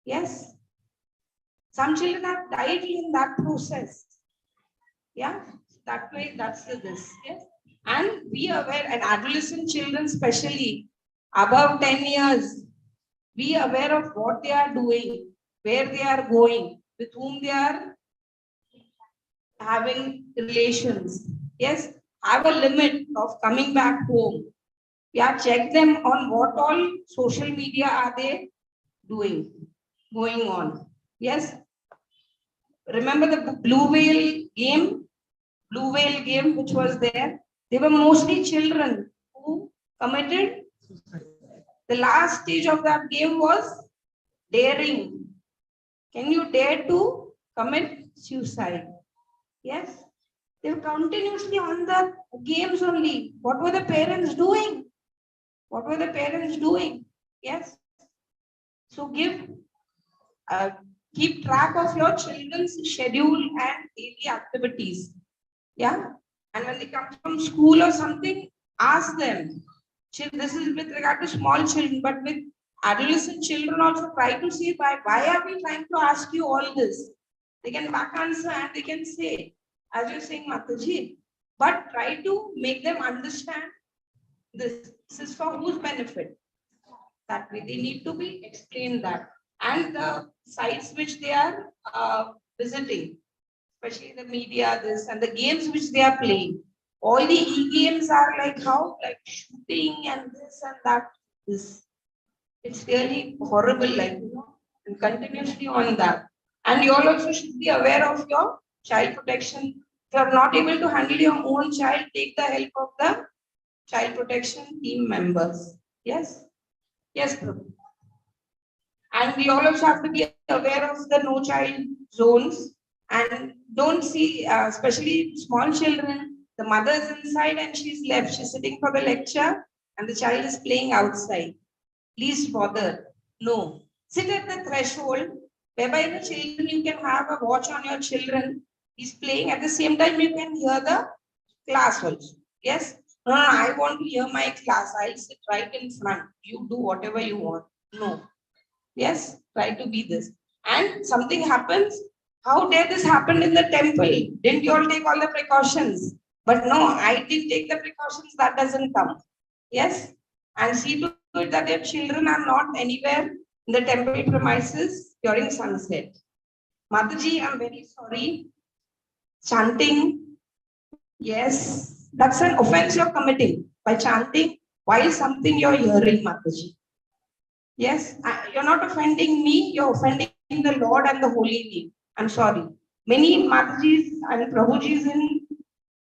Yes, some children have died in that process. Yeah, that way, that's this. Yes, and be aware, and adolescent children, especially above 10 years, be aware of what they are doing, where they are going, with whom they are having relations. Yes, have a limit of coming back home. Yeah, check them on what all social media are they doing, going on. Yes, remember the blue whale game which was there? They were mostly children who committed. The last stage of that game was daring. Can you dare to commit suicide? Yes. They were continuously on the games only. What were the parents doing? What were the parents doing? Yes. So keep track of your children's schedule and daily activities. Yeah. And when they come from school or something, ask them. This is with regard to small children, but with adolescent children also try to see why are we trying to ask you all this? They can back answer and they can say, as you're saying, Mataji, but try to make them understand this. This is for whose benefit? That way they need to be explained that. And the sites which they are visiting, especially the media, this and the games which they are playing. All the e-games are like how? Like shooting and this and that. This. It's really horrible, like, and continuously on that. And you all also should be aware of your child protection. If you are not able to handle your own child, take the help of the child protection team members. Yes? Yes, Prabhu. And we all also have to be aware of the no child zones and don't see, especially small children, the mother is inside and she's left. She's sitting for the lecture and the child is playing outside. Least bother. No. Sit at the threshold, whereby the children, you can have a watch on your children. He's playing. At the same time, you can hear the class also. Yes? No, I want to hear my class. I'll sit right in front. You do whatever you want. No. Yes? Try to be this. And something happens. How dare this happen in the temple? Didn't you all take all the precautions? But no, I didn't take the precautions. That doesn't come. Yes? And see to it that your children are not anywhere in the temple premises during sunset. Mataji, I'm very sorry. Chanting, yes, that's an offense you're committing by chanting while something you're hearing, Mataji. Yes, you're not offending me, you're offending the Lord and the Holy Name. I'm sorry. Many Matajis and Prabhujis in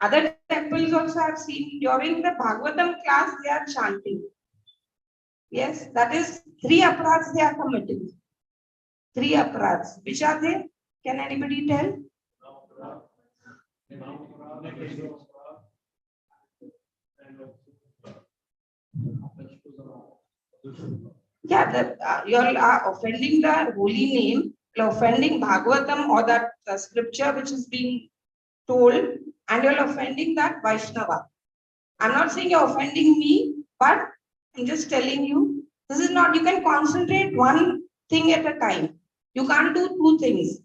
Other temples also I've seen during the Bhagavatam class, they are chanting. Yes, that is 3 aparadhs they are committing. 3 aparadhs. Which are they? Can anybody tell? Yeah, you are offending the holy name, you're offending Bhagavatam or that scripture which is being told, and you're offending that Vaishnava. I'm not saying you're offending me, but I'm just telling you, this is not, you can concentrate one thing at a time. You can't do 2 things.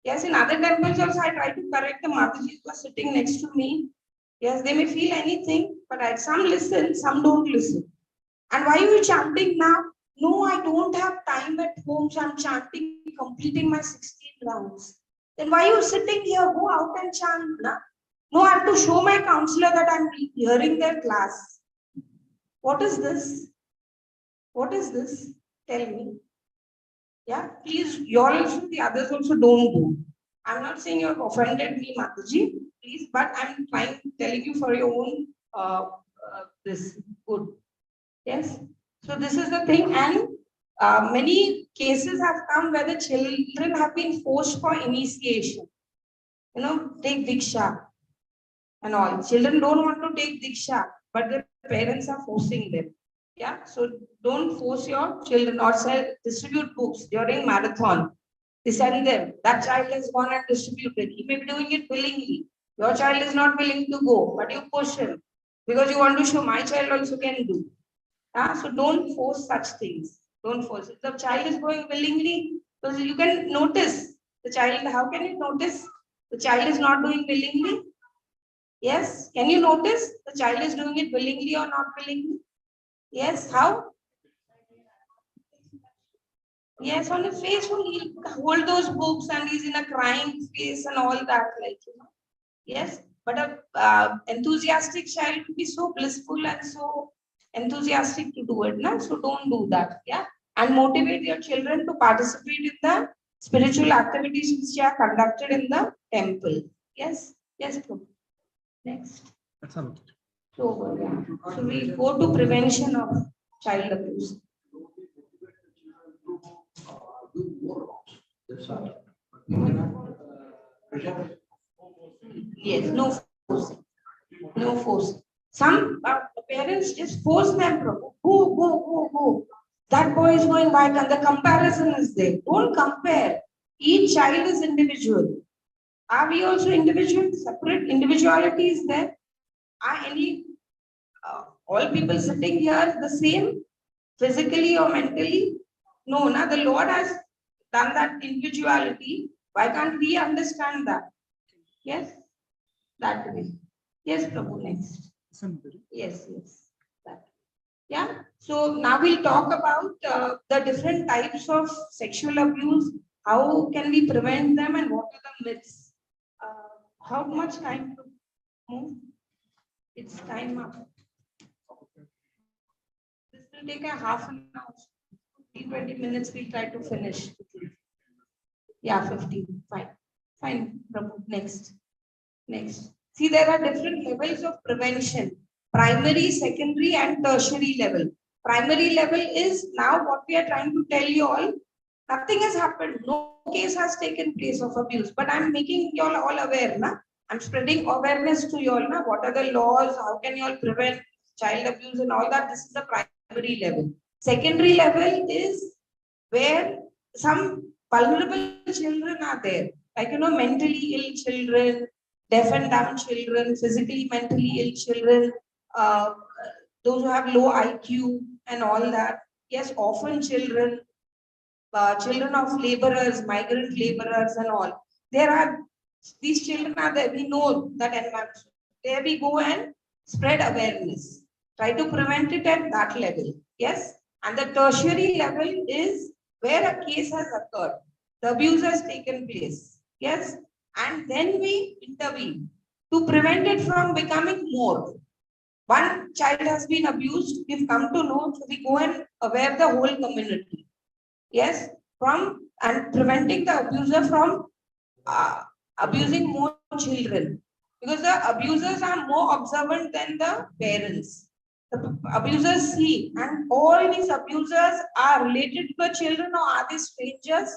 Yes, in other temples also I try to correct the Matajis who are sitting next to me. Yes, they may feel anything, but some listen, some don't listen. And why are you chanting now? No, I don't have time at home, so I'm chanting, completing my 16 rounds. Then why are you sitting here? Go out and chant. Na? No, I have to show my counselor that I'm hearing their class. What is this? What is this? Tell me. Yeah, please, you all also, the others also don't do. I'm not saying you have offended me, Mataji, please, but I'm telling you for your own this good. Yes. So this is the thing, and many cases have come where the children have been forced for initiation. You know, take Diksha and all. Children don't want to take Diksha, but their parents are forcing them. Yeah. So don't force your children or distribute books during marathon. They send them. That child has gone and distributed. He may be doing it willingly. Your child is not willing to go, but you push him because you want to show my child also can do. So don't force such things. Don't force. If the child is going willingly, because you can notice the child. How can you notice the child is not doing willingly? Yes. Can you notice the child is doing it willingly or not willingly? Yes. How? Yes, on his face, he'll hold those books and he's in a crying face and all that, like, you know. Yes, but a enthusiastic child will be so blissful and so enthusiastic to do it, na? So don't do that, yeah. And motivate your children to participate in the spiritual activities which are conducted in the temple. Yes, yes, Prabhu. Next. So, yeah. So we go to prevention of child abuse. Yes, no force. No force. Some parents just force them, Prabhu. Go. That boy is going back, and the comparison is there. Don't compare. Each child is individual. Are we also individual? Separate individuality is there. Are any all people sitting here the same, physically or mentally? No, na. The Lord has done that individuality. Why can't we understand that? Yes, that way. Yes, Prabhu, next. Yes. That. Yeah. So now we'll talk about the different types of sexual abuse. How can we prevent them and what are the myths? How much time to move? It's time up. This will take a half an hour. 20 minutes we'll try to finish. Yeah, 15. Fine, Prabhu. Next. See, there are different levels of prevention. Primary, secondary, and tertiary level. Primary level is now what we are trying to tell you all. Nothing has happened. No case has taken place of abuse. But I'm making you all aware. Na? I'm spreading awareness to you all. Na? What are the laws? How can you all prevent child abuse and all that? This is the primary level. Secondary level is where some vulnerable children are there. Like, mentally ill children, deaf and dumb children, physically, mentally ill children, those who have low IQ and all that. Yes, orphan children, children of laborers, migrant laborers and all. These children are there. We know that environment. There we go and spread awareness. Try to prevent it at that level. Yes. And the tertiary level is where a case has occurred. The abuse has taken place. Yes. And then we intervene to prevent it from becoming more. One child has been abused, we've come to know, so we go and aware the whole community. Yes, and preventing the abuser from abusing more children. Because the abusers are more observant than the parents. The abusers see, and all these abusers are related to the children, or are they strangers?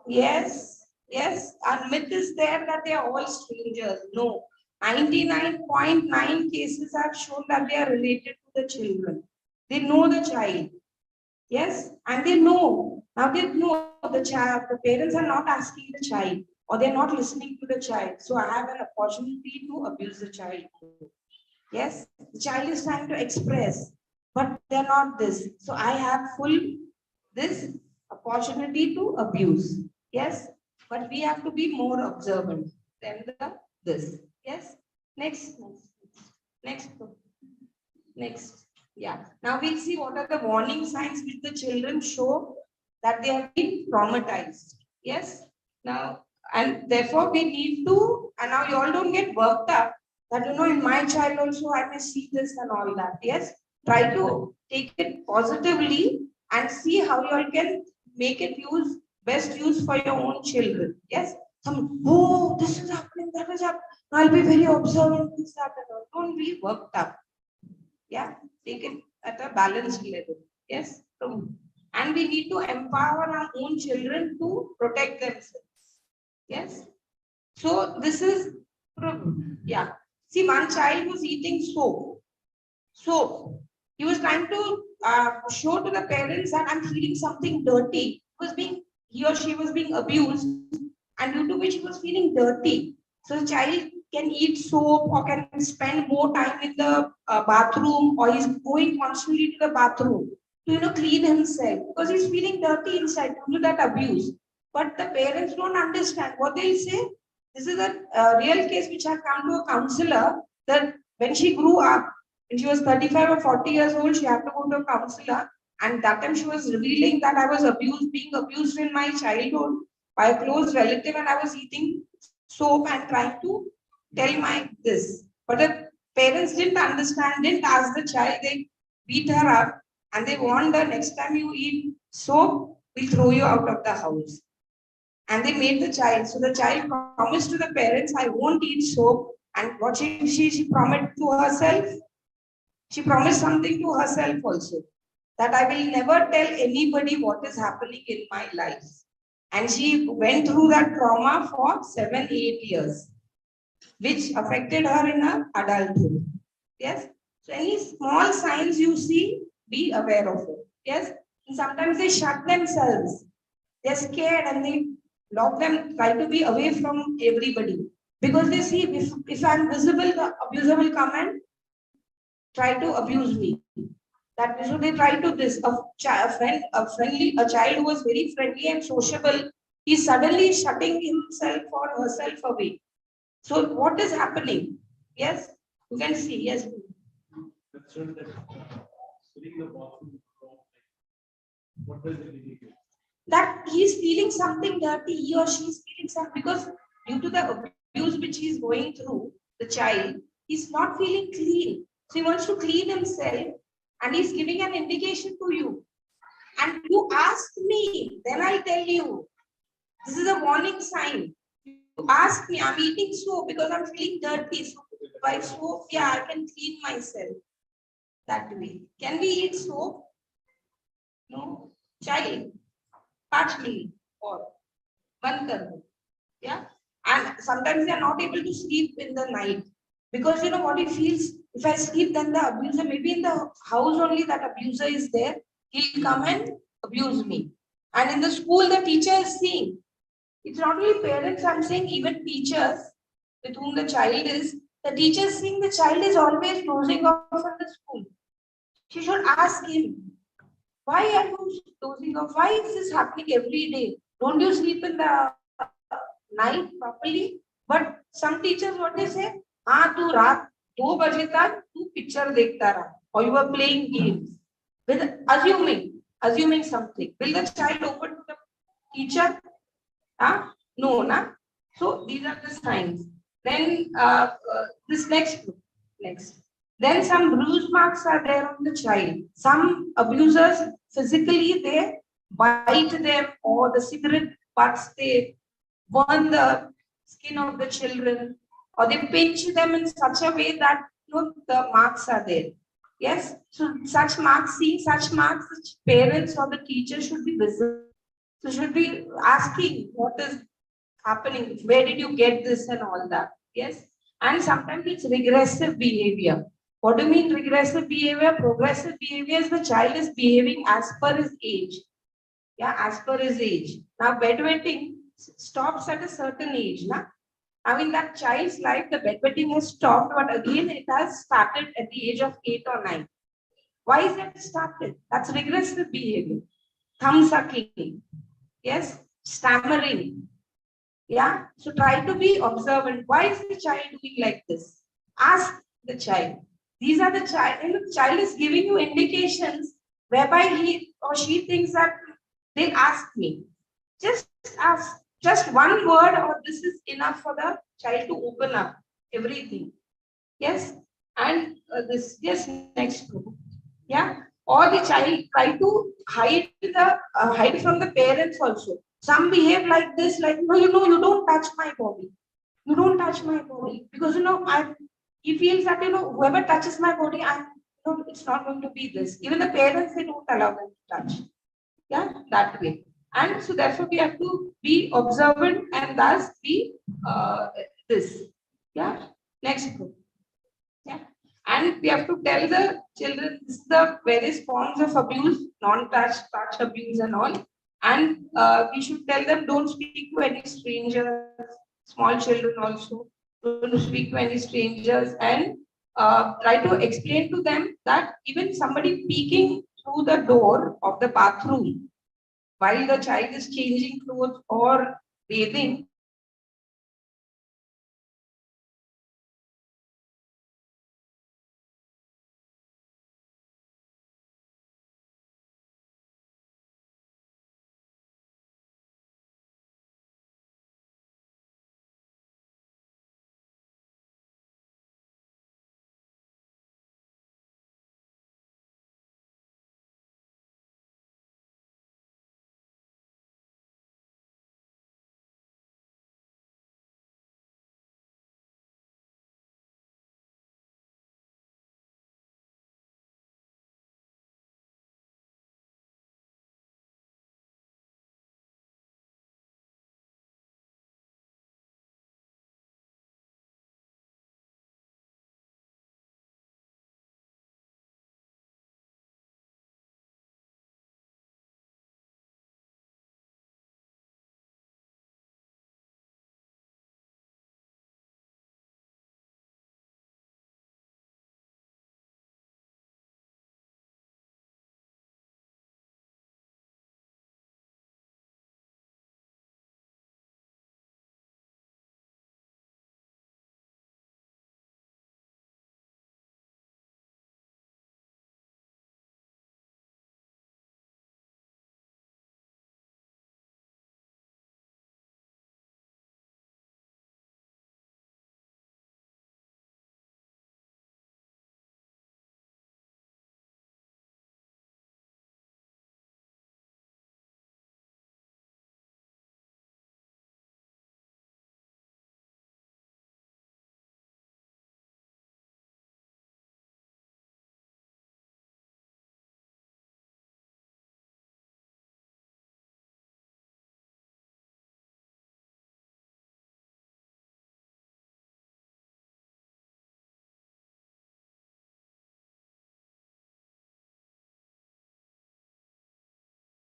Yes, yes. And myth is there that they are all strangers. No. 99.9 cases have shown that they are related to the children. They know the child. Yes, and they know. Now they know the child, the parents are not asking the child, or they're not listening to the child. So I have an opportunity to abuse the child. Yes, the child is trying to express, but they're not this. So I have full this opportunity to abuse. Yes, but we have to be more observant than this. Yes, next, next, next. Yeah. Now we'll see what are the warning signs which the children show that they have been traumatized. Yes. Now, and therefore we need to, and now you all don't get worked up that, in my child also I may see this and all that. Yes. Try to take it positively and see how you all can make it best use for your own children. Yes. Oh, this is happening, that is happening. I'll be very observant, this, that, and all. Don't be worked up. Yeah, take it at a balanced level. Yes. And we need to empower our own children to protect themselves. Yes. So this is, yeah. See, one child was eating soap. Soap. He was trying to show to the parents that I'm feeling something dirty. He or she was being abused, and due to which he was feeling dirty. So the child can eat soap or can spend more time in the bathroom, or he's going constantly to the bathroom to clean himself because he's feeling dirty inside due to that abuse. But the parents don't understand what they'll say. This is a real case which I come to a counselor that when she grew up, when she was 35 or 40 years old, she had to go to a counselor, and that time she was revealing that I was being abused in my childhood by a close relative, and I was eating soap and trying to tell my this. But the parents didn't understand, didn't ask the child, they beat her up and they warned her, next time you eat soap, we'll throw you out of the house. And they made the child. So the child promised to the parents, I won't eat soap. And what she promised to herself, she promised something to herself also, that I will never tell anybody what is happening in my life. And she went through that trauma for 7-8 years, which affected her in her adulthood. Yes. So any small signs you see, be aware of it. Yes. And sometimes they shut themselves. They're scared and they lock them, try to be away from everybody. Because they see if I'm visible, the abuser will come and try to abuse me. That so they try to this. A child who was very friendly and sociable, he's suddenly shutting himself or herself away. So what is happening? Yes, you can see. Yes. What does it indicate? That he's feeling something dirty, he or she is feeling something, because due to the abuse which he's going through, the child, he's not feeling clean. So he wants to clean himself, and he's giving an indication to you. And you ask me, then I'll tell you. This is a warning sign. You ask me, I'm eating soap because I'm feeling dirty. So by soap, yeah, I can clean myself that way. Can we eat soap? No. Child, partially or one karbo. Yeah. And sometimes they are not able to sleep in the night because what he feels. If I sleep, then the abuser, maybe in the house only that abuser is there, he'll come and abuse me. And in the school, the teacher is seeing. It's not only parents, I'm saying even teachers with whom the child is, the teacher is seeing the child is always dozing off in the school. She should ask him, why are you dozing off? Why is this happening every day? Don't you sleep in the night properly? But some teachers, what they say, tu raat 2 baje tak tu picture dekhta raha, or you were playing games, with assuming something. Will the child open to the teacher? No, na. So these are the signs. Then this next. Then some bruise marks are there on the child. Some abusers physically they bite them, or the cigarette butts they burn the skin of the children, or they pinch them in such a way that the marks are there. Yes, so such marks, seeing such marks, the parents or the teacher should be visible. So should be asking what is happening, where did you get this and all that. Yes, and sometimes it's regressive behavior. What do you mean regressive behavior? Progressive behavior is the child is behaving as per his age. Yeah, as per his age. Now bedwetting stops at a certain age. Now, I mean that child's life, the bedwetting has stopped, but again it has started at the age of 8 or 9. Why is that started? That's regressive behavior. Thumb sucking. Yes, stammering. Yeah, so try to be observant. Why is the child doing like this? Ask the child. These are the child, and the child is giving you indications whereby he or she thinks that they'll ask me. Just ask, just one word, or this is enough for the child to open up everything. Yes, and this, yes, next group. Yeah, or the child try to hide from the parents also. Some behave like this, like, no, you don't touch my body. You don't touch my body. Because, he feels that, whoever touches my body, it's not going to be this. Even the parents, they don't allow them to touch. Yeah, that way. And so therefore we have to be observant and thus be this. Yeah, next group. Yeah. And we have to tell the children this is the various forms of abuse, non-touch, touch abuse and all. And we should tell them don't speak to any strangers, small children also. Don't speak to any strangers, and try to explain to them that even somebody peeking through the door of the bathroom while the child is changing clothes or bathing,